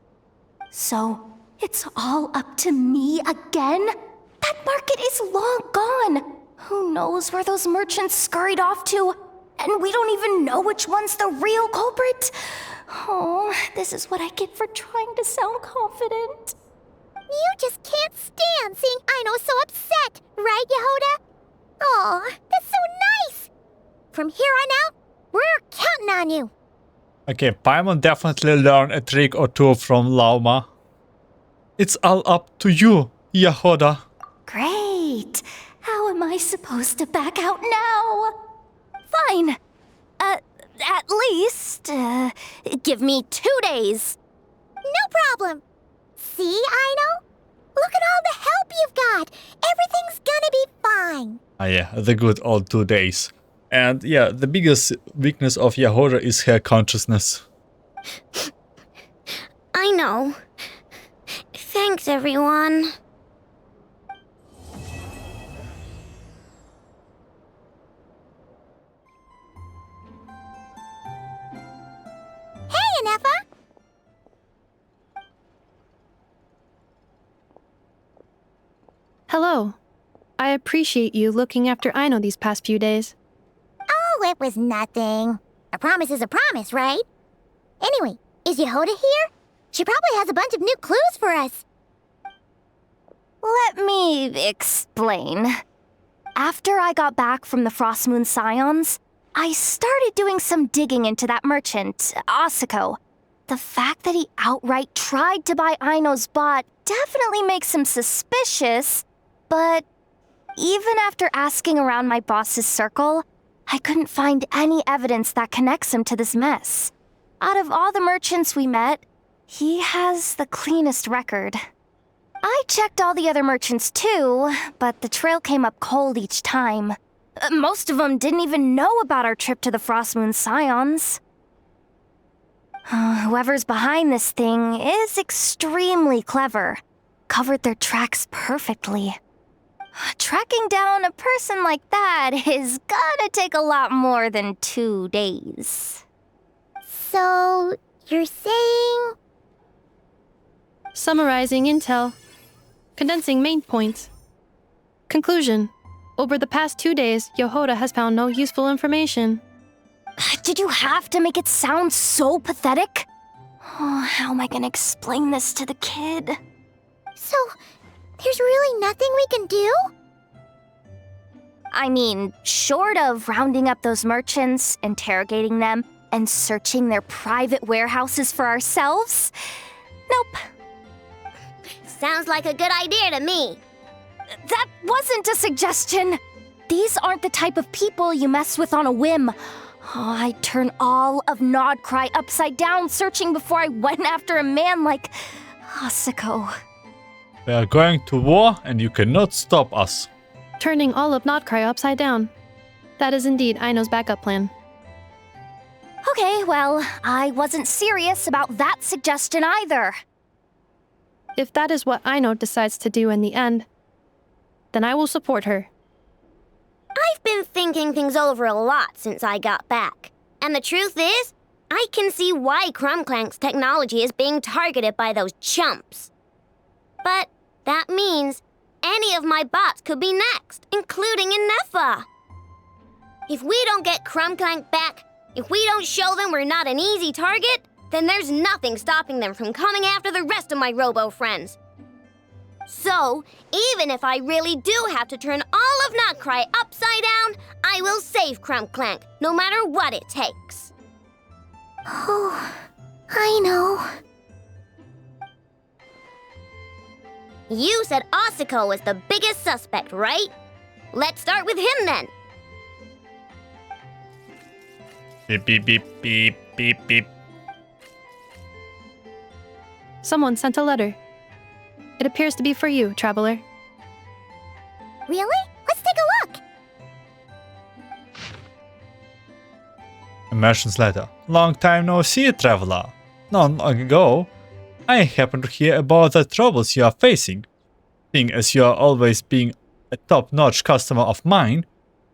So, it's all up to me again? That market is long gone. Who knows where those merchants scurried off to? And we don't even know which one's the real culprit. Oh, this is what I get for trying to sound confident. You just can't stand seeing Aino so upset, right, Yehoda? Aw, that's so nice! From here on out, we're counting on you. Okay, Paimon definitely learned a trick or two from Lauma. It's all up to you, Yehoda. Great. How am I supposed to back out now? Fine. At least, give me 2 days. No problem. See, Aino? Look at all the help you've got. Everything's gonna be fine. Ah yeah, the good old 2 days. And yeah, the biggest weakness of Yehoda is her consciousness. I know. Thanks, everyone. Hey, Anefa! Hello. I appreciate you looking after Aino these past few days. Oh, it was nothing. A promise is a promise, right? Anyway, is Yehoda here? She probably has a bunch of new clues for us. Let me explain. After I got back from the Frostmoon Scions, I started doing some digging into that merchant, Asuko. The fact that he outright tried to buy Aino's bot definitely makes him suspicious, but even after asking around my boss's circle, I couldn't find any evidence that connects him to this mess. Out of all the merchants we met, he has the cleanest record. I checked all the other merchants too, but the trail came up cold each time. Most of them didn't even know about our trip to the Frostmoon Scions. Whoever's behind this thing is extremely clever. Covered their tracks perfectly. Tracking down a person like that is gonna take a lot more than 2 days. So, you're saying... Summarizing intel. Condensing main points. Conclusion. Over the past 2 days, Yohoda has found no useful information. Did you have to make it sound so pathetic? Oh, how am I gonna explain this to the kid? So, there's really nothing we can do? I mean, short of rounding up those merchants, interrogating them, and searching their private warehouses for ourselves? Nope. Sounds like a good idea to me. That wasn't a suggestion. These aren't the type of people you mess with on a whim. Oh, I'd turn all of Nod-Krai upside down searching before I went after a man like Asako. We are going to war and you cannot stop us. Turning all of Nod-Krai upside down. That is indeed Aino's backup plan. Okay, well, I wasn't serious about that suggestion either. If that is what Aino decides to do in the end, then I will support her. I've been thinking things over a lot since I got back. And the truth is, I can see why Krum-Clank's technology is being targeted by those chumps. But that means any of my bots could be next, including Inefa. If we don't get Krum-Clank back, if we don't show them we're not an easy target, then there's nothing stopping them from coming after the rest of my robo-friends. So, even if I really do have to turn all of Nod-Krai upside down, I will save Krum-Clank, no matter what it takes. Oh, I know. You said Asako was the biggest suspect, right? Let's start with him then. Beep, beep, beep, beep, beep, beep. Someone sent a letter. It appears to be for you, traveler. Really? Let's take a look. Immersion's letter. Long time no see, traveler. Not long ago, I happened to hear about the troubles you are facing. Being as you are always being a top-notch customer of mine,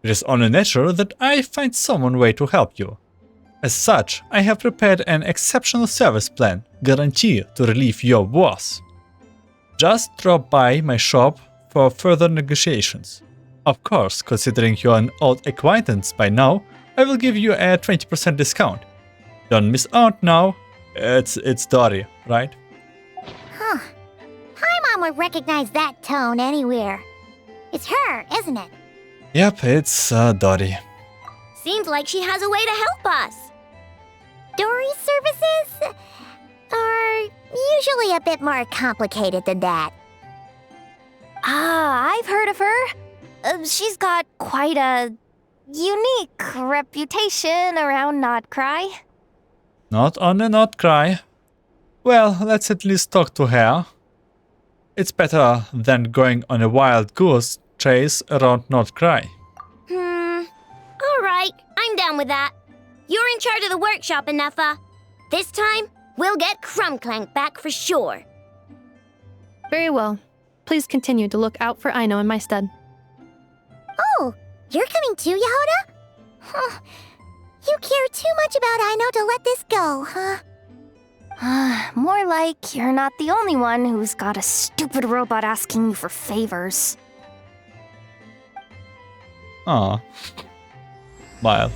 it is only natural that I find some way to help you. As such, I have prepared an exceptional service plan, guaranteed to relieve your woes. Just drop by my shop for further negotiations. Of course, considering you're an old acquaintance by now, I will give you a 20% discount. Don't miss out now. It's Dory, right? Huh. Paimon would recognize that tone anywhere. It's her, isn't it? Yep, it's Dory. Seems like she has a way to help us. Dory's services are usually a bit more complicated than that. Ah, I've heard of her. She's got quite a unique reputation around Nod-Krai. Not only Nod-Krai. Well, let's at least talk to her. It's better than going on a wild goose chase around Nod-Krai. Alright, I'm down with that. You're in charge of the workshop, Inefa. This time, we'll get Krum-Clank back for sure. Very well. Please continue to look out for Aino in my stead. Oh, you're coming too, Yehoda? Huh. You care too much about Aino to let this go, huh? More like you're not the only one who's got a stupid robot asking you for favors. Aw. Smile.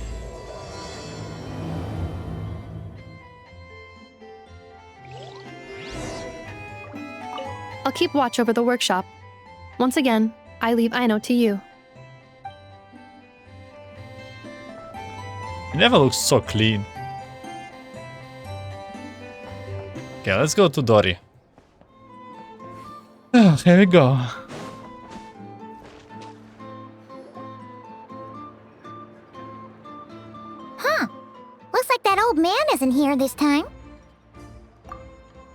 I'll keep watch over the workshop. Once again, I leave Aino to you. It never looks so clean. Okay, let's go to Dory. Oh, here we go. Huh. Looks like that old man isn't here this time.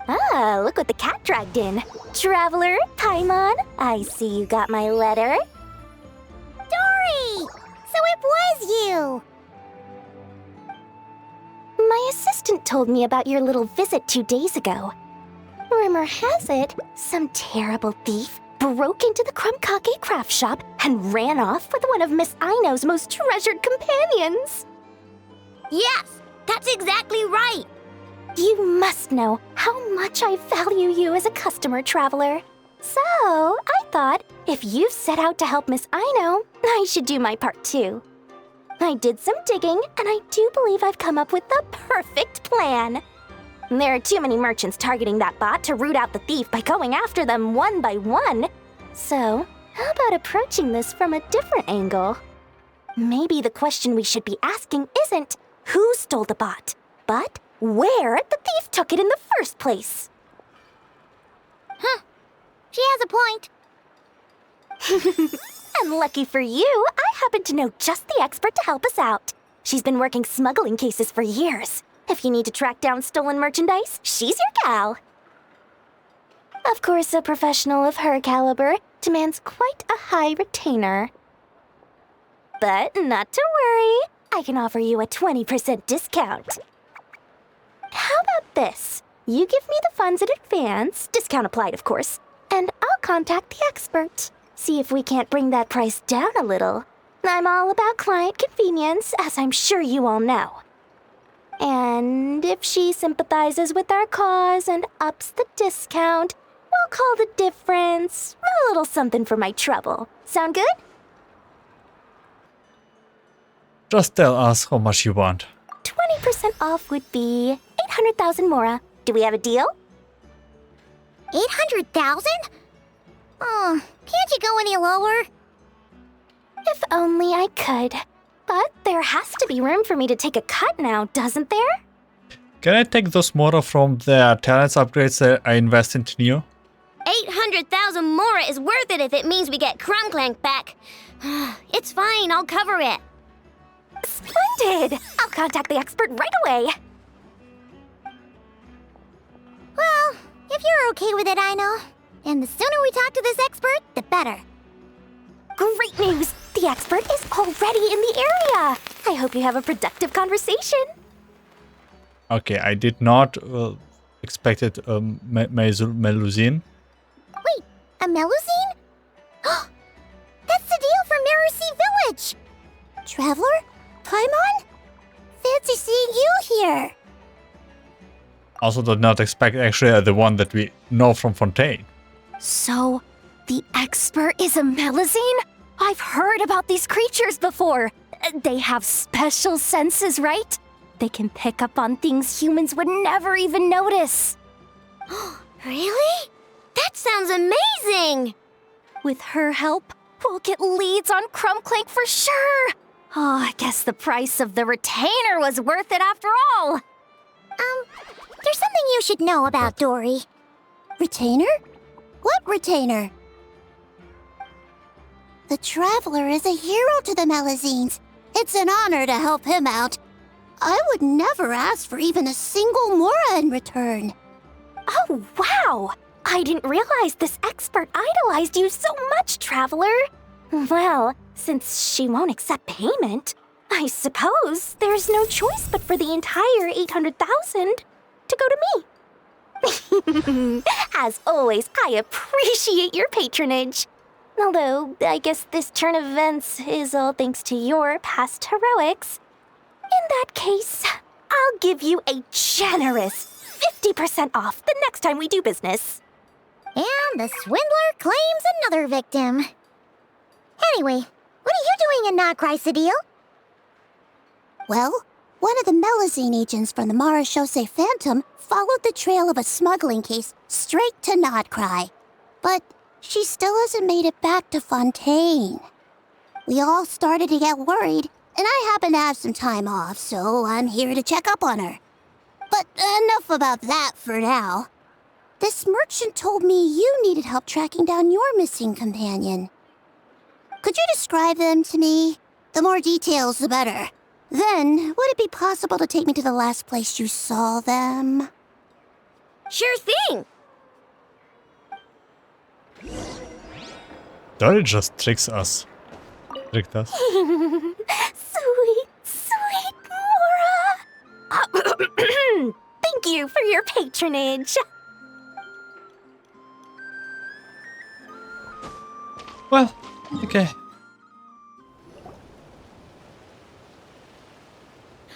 Ah, look what the cat dragged in. Traveler, Paimon, I see you got my letter. Dory! So it was you! My assistant told me about your little visit 2 days ago. Rumor has it, some terrible thief broke into the Krumkake craft shop and ran off with one of Miss Aino's most treasured companions. Yes, that's exactly right. You must know how much I value you as a customer, Traveler. So, I thought if you've set out to help Miss Aino, I should do my part too. I did some digging, and I do believe I've come up with the perfect plan. There are too many merchants targeting that bot to root out the thief by going after them one by one. So, how about approaching this from a different angle? Maybe the question we should be asking isn't who stole the bot, but where the thief took it in the first place. Huh. She has a point. And lucky for you, I happen to know just the expert to help us out. She's been working smuggling cases for years. If you need to track down stolen merchandise, she's your gal. Of course, a professional of her caliber demands quite a high retainer. But not to worry, I can offer you a 20% discount. How about this? You give me the funds in advance, discount applied of course, and I'll contact the expert. See if we can't bring that price down a little. I'm all about client convenience, as I'm sure you all know. And if she sympathizes with our cause and ups the discount, we'll call the difference a little something for my trouble. Sound good? Just tell us how much you want. 20% off would be 800,000 mora. Do we have a deal? 800,000? Oh, can't you go any lower? If only I could. But there has to be room for me to take a cut now, doesn't there? Can I take those mora from the talents upgrades that I invest into Neo? 800,000 mora is worth it if it means we get Krum-Clank back. It's fine, I'll cover it. Splendid! I'll contact the expert right away. Well, if you're okay with it, Aino. And the sooner we talk to this expert, the better. Great news! The expert is already in the area! I hope you have a productive conversation. Okay, I did not expect it Melusine. Wait, a Melusine? That's the deal from Melusine Village! Traveler? Paimon? Fancy seeing you here! Also did not expect actually the one that we know from Fontaine. So, the expert is a Melusine? I've heard about these creatures before. They have special senses, right? They can pick up on things humans would never even notice. Really? That sounds amazing! With her help, we'll get leads on Krum-Clank for sure. Oh, I guess the price of the retainer was worth it after all. There's something you should know about Dory. Retainer? What retainer? The Traveler is a hero to the Melusines. It's an honor to help him out. I would never ask for even a single mora in return. Oh, wow! I didn't realize this expert idolized you so much, Traveler. Well, since she won't accept payment, I suppose there's no choice but for the entire 800,000 to go to me. As always, I appreciate your patronage. Although, I guess this turn of events is all thanks to your past heroics. In that case, I'll give you a generous 50% off the next time we do business. And the swindler claims another victim. Anyway, what are you doing in Nod-Krai, Sadil? Well, one of the Melusine agents from the Marechaussee Phantom followed the trail of a smuggling case straight to Nod-Krai. But she still hasn't made it back to Fontaine. We all started to get worried, and I happen to have some time off, so I'm here to check up on her. But enough about that for now. This merchant told me you needed help tracking down your missing companion. Could you describe them to me? The more details, the better. Then, would it be possible to take me to the last place you saw them? Sure thing! Dory just tricks us. Tricked us. Sweet, sweet Mora! Thank you for your patronage. Well, okay.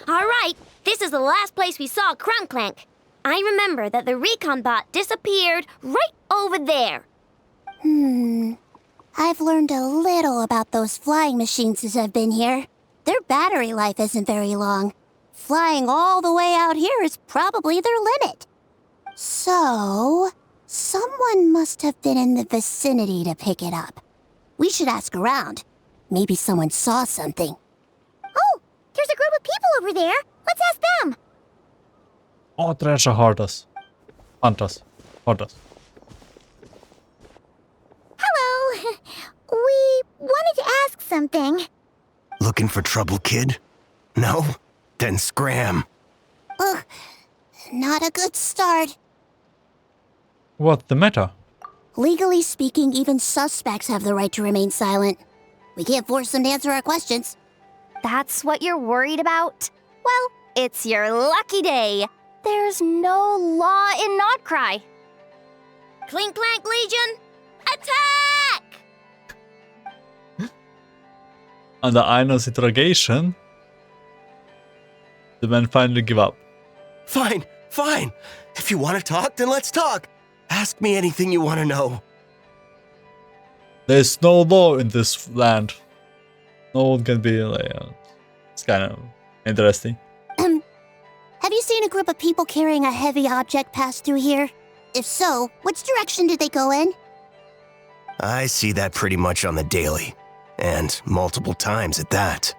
Alright, this is the last place we saw Krum-Clank. I remember that the recon bot disappeared right over there. I've learned a little about those flying machines since I've been here. Their battery life isn't very long. Flying all the way out here is probably their limit. So, someone must have been in the vicinity to pick it up. We should ask around. Maybe someone saw something. Oh, there's a group of people over there. Let's ask them. Oh, treasure hunters. Hunters. Hello. We wanted to ask something. Looking for trouble, kid? No? Then scram. Ugh, not a good start. What's the matter? Legally speaking, even suspects have the right to remain silent. We can't force them to answer our questions. That's what you're worried about? Well, it's your lucky day. There's no law in Nod-Krai. Clink Clank Legion, attack! Under Aino's interrogation, the men finally give up. Fine. If you want to talk, then let's talk. Ask me anything you want to know. There's no law in this land. No one can be like... it's kind of interesting. Have you seen a group of people carrying a heavy object pass through here? If so, which direction did they go in? I see that pretty much on the daily. And multiple times at that.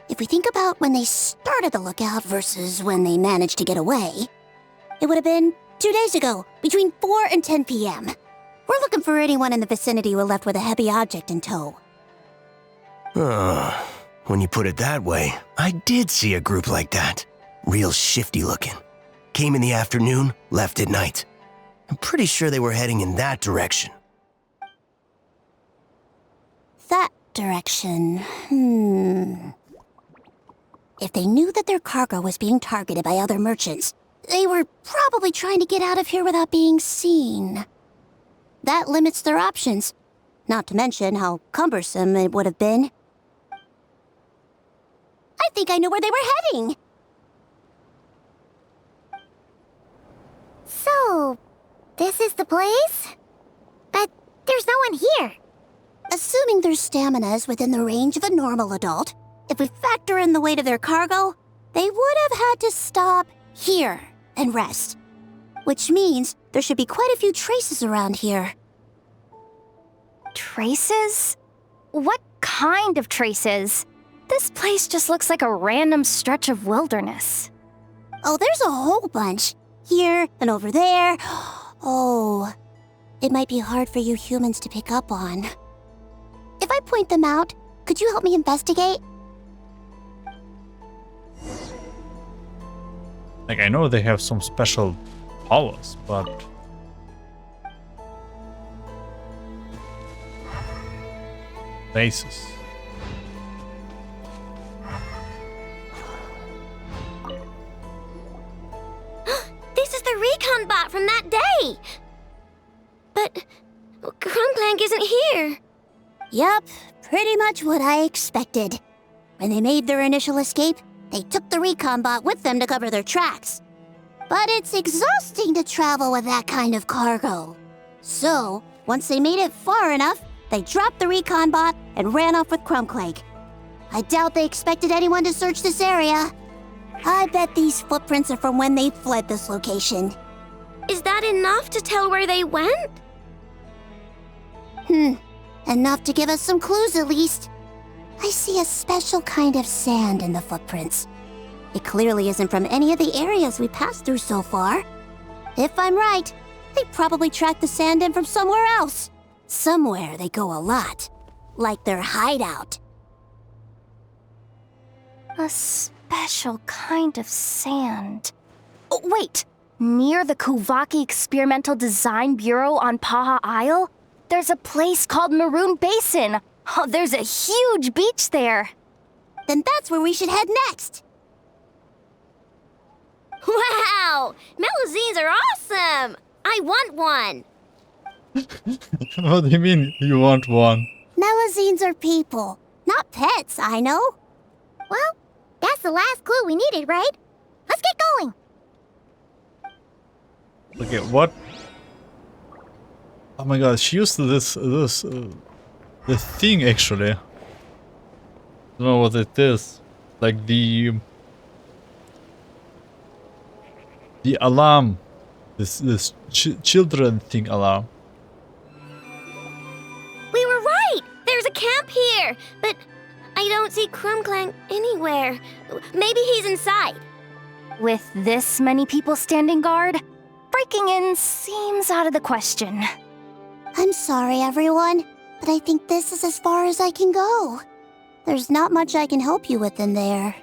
If we think about when they started the lookout versus when they managed to get away, it would have been 2 days ago, between 4 and 10 p.m. We're looking for anyone in the vicinity who left with a heavy object in tow. When you put it that way, I did see a group like that. Real shifty looking. Came in the afternoon, left at night. I'm pretty sure they were heading in that direction. That direction, If they knew that their cargo was being targeted by other merchants, they were probably trying to get out of here without being seen. That limits their options, not to mention how cumbersome it would have been. I think I know where they were heading. So, this is the place? But there's no one here. Assuming their stamina is within the range of a normal adult, if we factor in the weight of their cargo, they would have had to stop here and rest. Which means there should be quite a few traces around here. Traces? What kind of traces? This place just looks like a random stretch of wilderness. Oh, there's a whole bunch. Here and over there. Oh, it might be hard for you humans to pick up on. If I point them out, could you help me investigate? Like, I know they have some special powers, but... Bases. This is the recon bot from that day! But Krum-Clank isn't here. Yup, pretty much what I expected. When they made their initial escape, they took the recon bot with them to cover their tracks. But it's exhausting to travel with that kind of cargo. So, once they made it far enough, they dropped the recon bot and ran off with Krum-Clank. I doubt they expected anyone to search this area. I bet these footprints are from when they fled this location. Is that enough to tell where they went? Enough to give us some clues at least. I see a special kind of sand in the footprints. It clearly isn't from any of the areas we passed through so far. If I'm right, they probably tracked the sand in from somewhere else. Somewhere they go a lot. Like their hideout. A special kind of sand. Oh, wait! Near the Kuvaki Experimental Design Bureau on Paha Isle, there's a place called Maroon Basin. Oh, there's a huge beach there. Then that's where we should head next. Wow! Melusines are awesome! I want one! What do you mean, you want one? Melusines are people, not pets, I know. Well, that's the last clue we needed, right? Let's get going! Okay, what? Oh my god, she used this the thing actually. I don't know what it is. Like the alarm. This children thing alarm. We were right! There's a camp here! But I don't see Krum-Clank anywhere. Maybe he's inside. With this many people standing guard, breaking in seems out of the question. I'm sorry, everyone, but I think this is as far as I can go. There's not much I can help you with in there.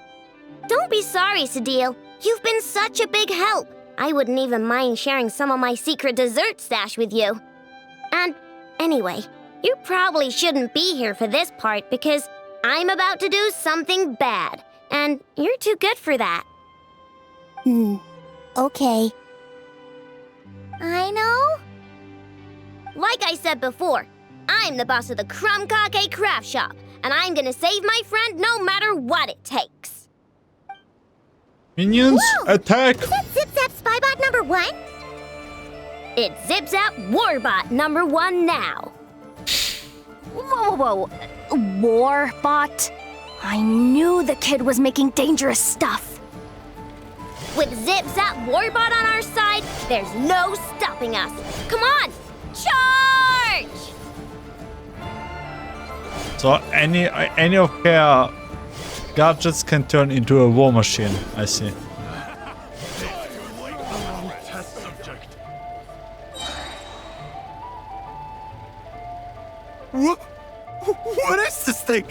Don't be sorry, Sadil. You've been such a big help. I wouldn't even mind sharing some of my secret dessert stash with you. And anyway, you probably shouldn't be here for this part because I'm about to do something bad, and you're too good for that. Okay. I know. Like I said before, I'm the boss of the Krumkake craft shop, and I'm gonna save my friend no matter what it takes. Minions, Whoa! attack! Is that Zip-Zap Spybot number 1? It's Zip-Zap Warbot number 1 now. Whoa. Warbot? I knew the kid was making dangerous stuff. With Zip-Zap Warbot on our side, there's no stopping us. Come on, charge! So any of her gadgets can turn into a war machine, I see. What is this thing?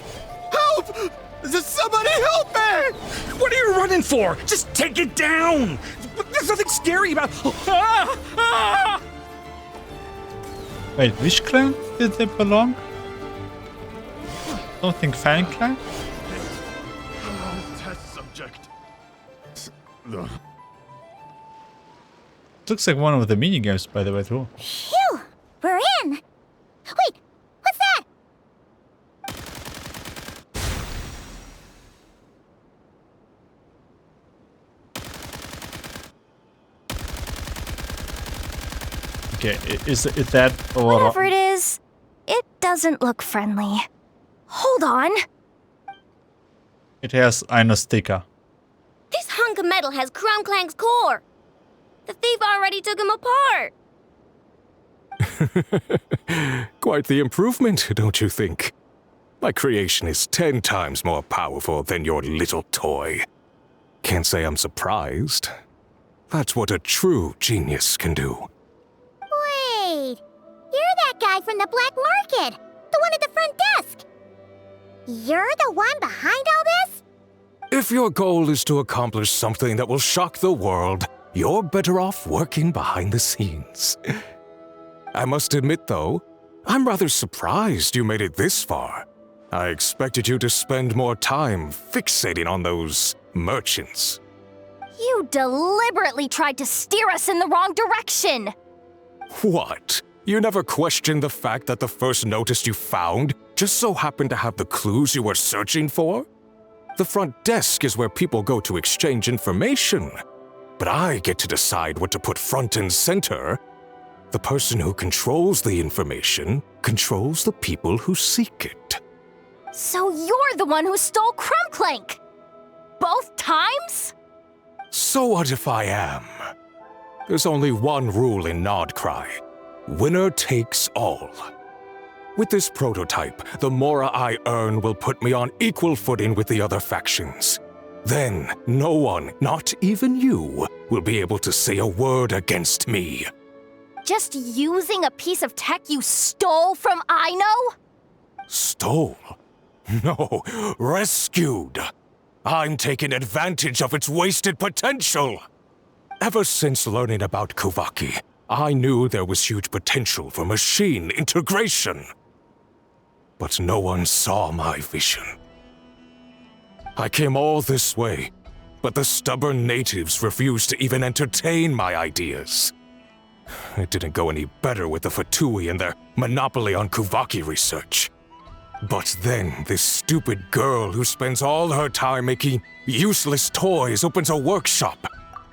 Help! Somebody help me! What are you running for? Just take it down! There's nothing scary about... Wait, which clan did they belong? Don't think Fan Clan? Test subject. Looks like one of the minigames, by the way, too. Phew! We're in! Wait! What's that? Okay, is that or... Whatever it is, it doesn't look friendly. Hold on. It has Aino sticker. This hunk of metal has Krum-Clank's core. The thief already took him apart. Quite the improvement, don't you think? My creation is 10 times more powerful than your little toy. Can't say I'm surprised. That's what a true genius can do. Wait, you're that guy from the black market. The one at the front desk. You're the one behind all this? If your goal is to accomplish something that will shock the world, you're better off working behind the scenes. I must admit, though, I'm rather surprised you made it this far. I expected you to spend more time fixating on those merchants. You deliberately tried to steer us in the wrong direction! What? You never questioned the fact that the first notice you found just so happened to have the clues you were searching for? The front desk is where people go to exchange information. But I get to decide what to put front and center. The person who controls the information controls the people who seek it. So you're the one who stole Krum-Clank! Both times? So what if I am? There's only one rule in Nod-Krai. Winner takes all. With this prototype, the mora I earn will put me on equal footing with the other factions. Then, no one, not even you, will be able to say a word against me. Just using a piece of tech you stole from Aino? Stole? No, rescued. I'm taking advantage of its wasted potential. Ever since learning about Kuvaki, I knew there was huge potential for machine integration. But no one saw my vision. I came all this way, but the stubborn natives refused to even entertain my ideas. It didn't go any better with the Fatui and their monopoly on Kuvaki research. But then this stupid girl who spends all her time making useless toys opens a workshop,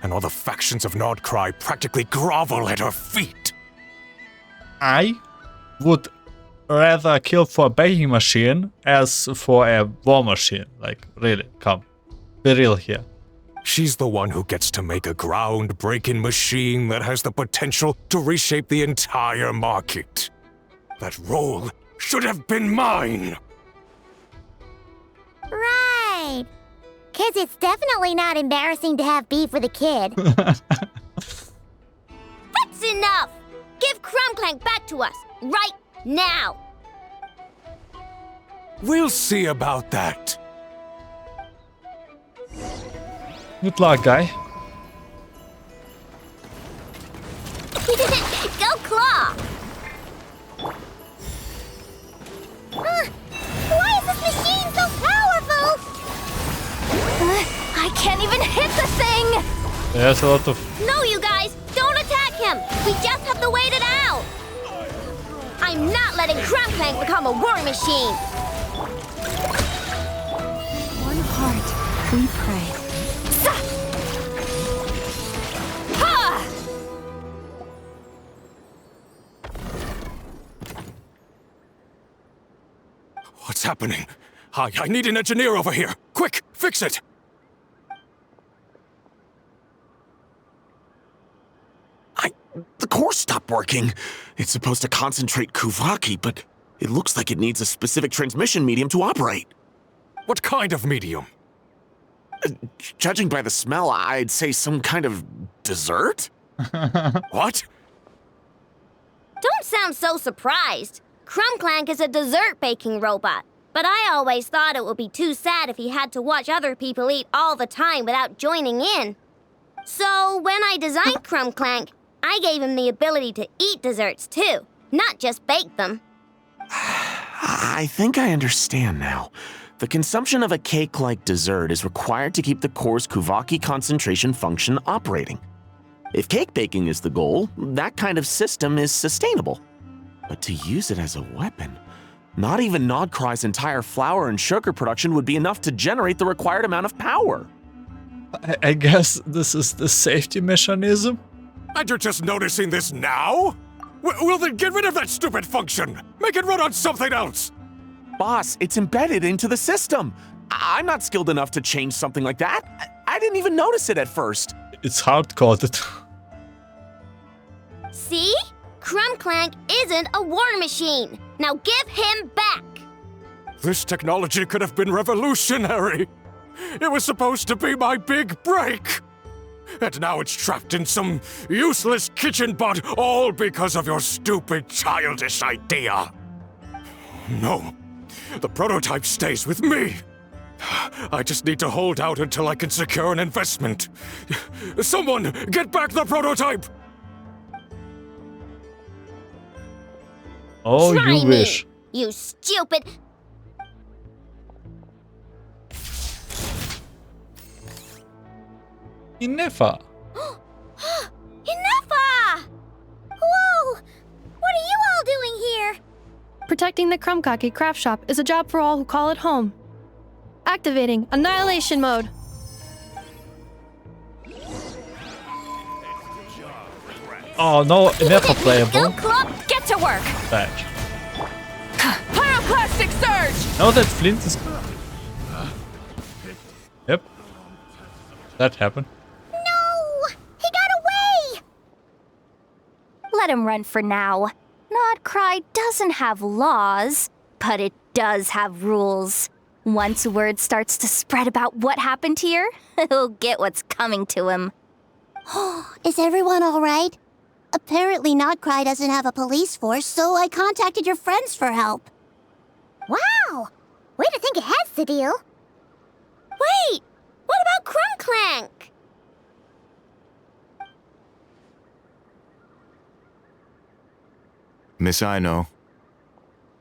and all the factions of Nod-Krai practically grovel at her feet. I would rather kill for a baking machine as for a war machine. Like, really, come. Be real here. She's the one who gets to make a groundbreaking machine that has the potential to reshape the entire market. That role should have been mine! Right. 'Cause it's definitely not embarrassing to have beef with a kid. That's enough! Give Krum-Clank back to us, right now! We'll see about that. Good luck, guy. Go Claw! Why is this machine so powerful? I can't even hit the thing! There's a lot of... No, you guys! Don't attack him! We just have to wait it out! I'm not letting Krum-Clank become a war machine! One heart, we pray. Ha! What's happening? I need an engineer over here. Quick, fix it! The core stopped working. It's supposed to concentrate Kuvaki, but it looks like it needs a specific transmission medium to operate. What kind of medium? Judging by the smell, I'd say some kind of dessert? What? Don't sound so surprised. Krum-Clank is a dessert baking robot, but I always thought it would be too sad if he had to watch other people eat all the time without joining in. So when I designed Krum-Clank, I gave him the ability to eat desserts too, not just bake them. I think I understand now. The consumption of a cake-like dessert is required to keep the core's Kuvaki concentration function operating. If cake baking is the goal, that kind of system is sustainable. But to use it as a weapon, not even Nod-Krai's entire flour and sugar production would be enough to generate the required amount of power. I guess this is the safety mechanism? And you're just noticing this now? Well then get rid of that stupid function! Make it run on something else! Boss, it's embedded into the system. I'm not skilled enough to change something like that. I didn't even notice it at first. It's hard-coded. See? Krum-Clank isn't a war machine. Now give him back. This technology could have been revolutionary. It was supposed to be my big break. And now it's trapped in some useless kitchen bot, all because of your stupid, childish idea. No, the prototype stays with me. I just need to hold out until I can secure an investment. Someone, get back the prototype! Oh, Try you me, wish. you stupid... Inefa. Inefa! Whoa! What are you all doing here? Protecting the Krumkake craft shop is a job for all who call it home. Activating Annihilation Mode. Oh no, Inefa playable. Club, get to work! Bad. Pyroclastic surge! Now that Flint is... Yep. That happened. No! He got away! Let him run for now. Nod-Krai doesn't have laws, but it does have rules. Once word starts to spread about what happened here, he'll get what's coming to him. Is everyone all right? Apparently Nod-Krai doesn't have a police force, so I contacted your friends for help. Wow! Way to think ahead, Sadil. Wait! What about Krum-Clank? Miss Aino,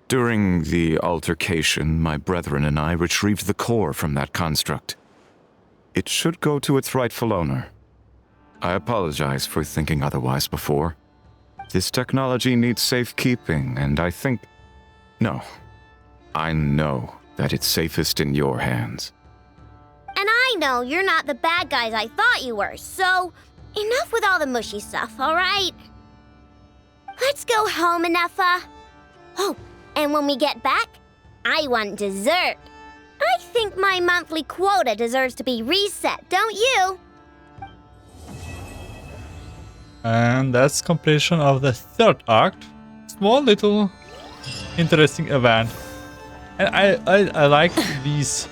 during the altercation, my brethren and I retrieved the core from that construct. It should go to its rightful owner. I apologize for thinking otherwise before. This technology needs safekeeping, and I think... No. I know that it's safest in your hands. And I know you're not the bad guys I thought you were, so enough with all the mushy stuff, all right? Let's go home, Anefa. Oh, and when we get back, I want dessert. I think my monthly quota deserves to be reset, don't you? And that's completion of the third act. Small little interesting event. And I like these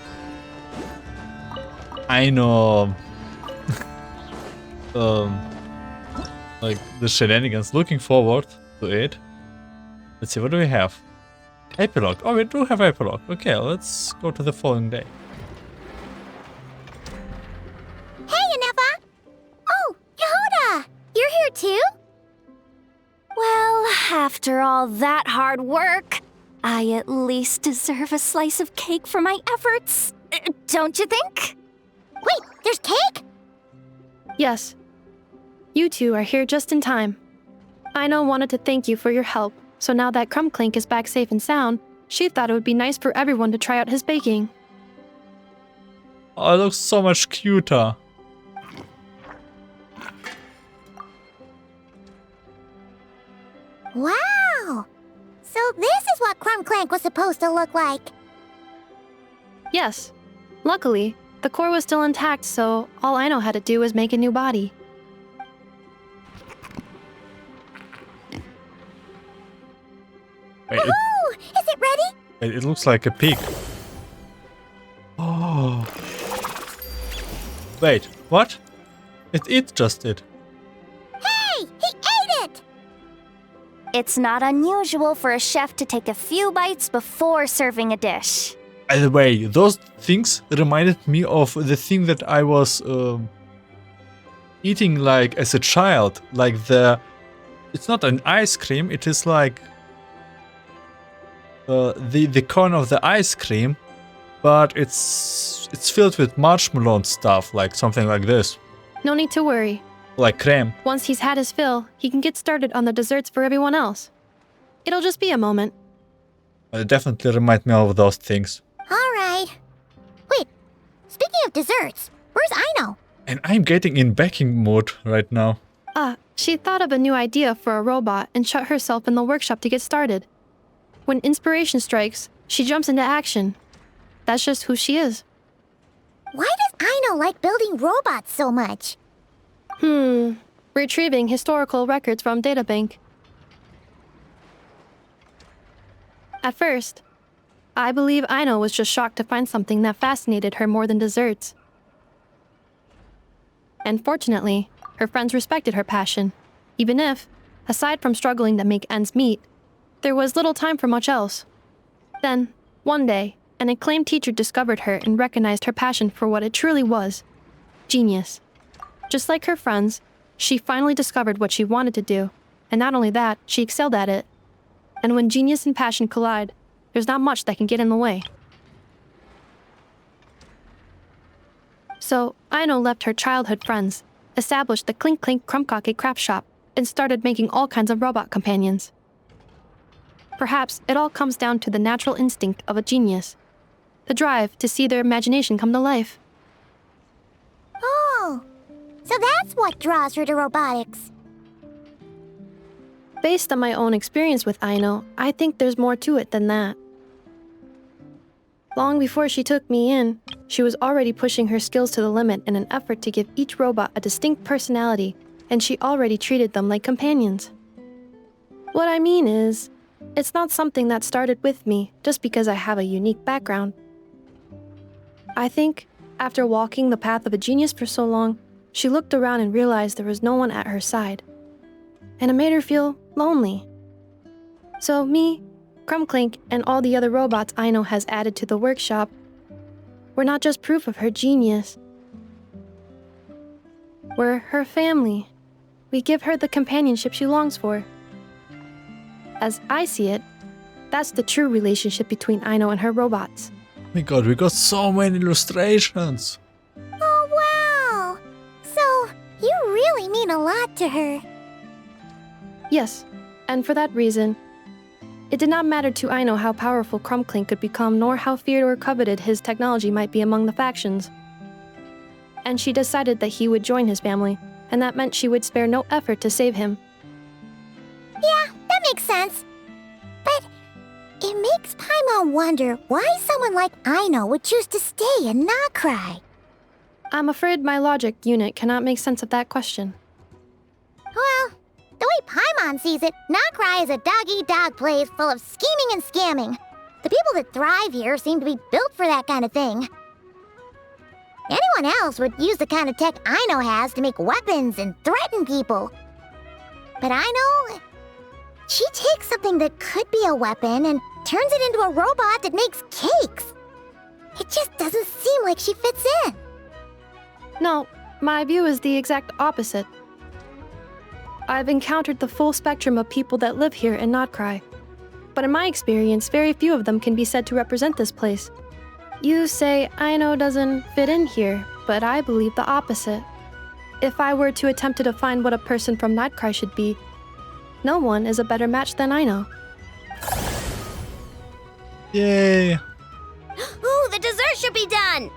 Aino like the shenanigans. Looking forward to it. Let's see, what do we have? Epilogue. Oh, we do have epilogue. Okay, let's go to the following day. Hey, Anefa! Oh, Yehuda! You're here too? Well, after all that hard work, I at least deserve a slice of cake for my efforts. Don't you think? Wait, there's cake? Yes. You two are here just in time. Aino wanted to thank you for your help, so now that Krum-Clank is back safe and sound, she thought it would be nice for everyone to try out his baking. Oh, it looks so much cuter. Wow! So this is what Krum-Clank was supposed to look like. Yes. Luckily, the core was still intact, so all Aino had to do was make a new body. Wait, Woohoo! Is it ready? it looks like a pig. Oh. Wait, what? It just did. Hey! He ate it! It's not unusual for a chef to take a few bites before serving a dish. By the way, those things reminded me of the thing that I was eating like as a child. Like it's not an ice cream, it is like the cone of the ice cream, but it's filled with marshmallow and stuff, like something like this. No need to worry. Like creme. Once he's had his fill, he can get started on the desserts for everyone else. It'll just be a moment. It definitely reminds me of those things. Alright. Wait, speaking of desserts, where's Aino? And I'm getting in baking mode right now. She thought of a new idea for a robot and shut herself in the workshop to get started. When inspiration strikes, she jumps into action. That's just who she is. Why does Aino like building robots so much? Retrieving historical records from databank. At first, I believe Aino was just shocked to find something that fascinated her more than desserts. And fortunately, her friends respected her passion, even if, aside from struggling to make ends meet, there was little time for much else. Then, one day, an acclaimed teacher discovered her and recognized her passion for what it truly was: genius. Just like her friends, she finally discovered what she wanted to do, and not only that, she excelled at it. And when genius and passion collide, there's not much that can get in the way. So, Aino left her childhood friends, established the Clink Clank Krumkake craft shop, and started making all kinds of robot companions. Perhaps it all comes down to the natural instinct of a genius, the drive to see their imagination come to life. Oh, so that's what draws her to robotics. Based on my own experience with Aino, I think there's more to it than that. Long before she took me in, she was already pushing her skills to the limit in an effort to give each robot a distinct personality, and she already treated them like companions. What I mean is, it's not something that started with me just because I have a unique background. I think, after walking the path of a genius for so long, she looked around and realized there was no one at her side. And it made her feel lonely. So me, Krum-Clank, and all the other robots Aino has added to the workshop were not just proof of her genius. We're her family. We give her the companionship she longs for. As I see it, that's the true relationship between Aino and her robots. Oh my god, we got so many illustrations. Oh, wow! So, you really mean a lot to her. Yes, and for that reason, it did not matter to Aino how powerful Krum-Clank could become, nor how feared or coveted his technology might be among the factions. And she decided that he would join his family, and that meant she would spare no effort to save him. Yeah, sense. But it makes Paimon wonder why someone like Aino would choose to stay in Nod-Krai. I'm afraid my logic unit cannot make sense of that question. Well, the way Paimon sees it, Nod-Krai is a dog-eat-dog place full of scheming and scamming. The people that thrive here seem to be built for that kind of thing. Anyone else would use the kind of tech Aino has to make weapons and threaten people. But Aino, she takes something that could be a weapon and turns it into a robot that makes cakes. It just doesn't seem like she fits in. No, my view is the exact opposite. I've encountered the full spectrum of people that live here in Nod-Krai. But in my experience, very few of them can be said to represent this place. You say Aino doesn't fit in here, but I believe the opposite. If I were to attempt to define what a person from Nod-Krai should be, no one is a better match than Aino. Yay! Ooh, the dessert should be done!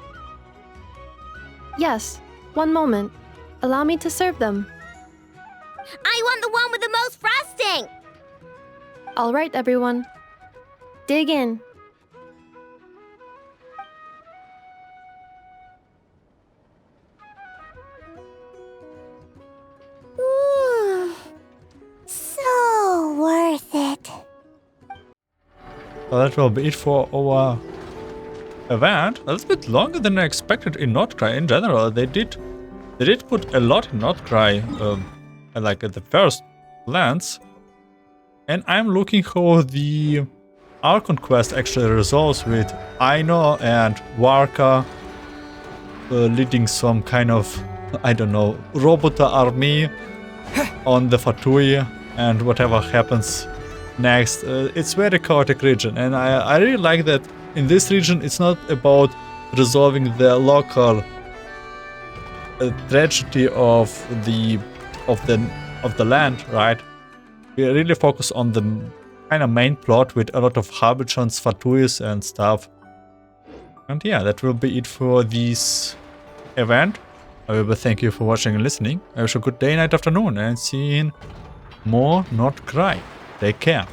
Yes, one moment. Allow me to serve them. I want the one with the most frosting! All right, everyone. Dig in. So worth it. So that will be it for our event. That's a bit longer than I expected in Nod-Krai in general. They did put a lot in Nod-Krai, like at the first glance. And I'm looking how the Archon quest actually resolves with Aino and Warka leading some kind of, I don't know, robot army on the Fatui, and whatever happens next. It's very chaotic region, and I really like that in this region it's not about resolving the local tragedy of the land, right? We really focus on the kind of main plot with a lot of Harbingers, Fatuis and stuff. And yeah, that will be it for this event. However, thank you for watching and listening. I wish you a good day, night, afternoon, and see you in more Nod-Krai. Take care.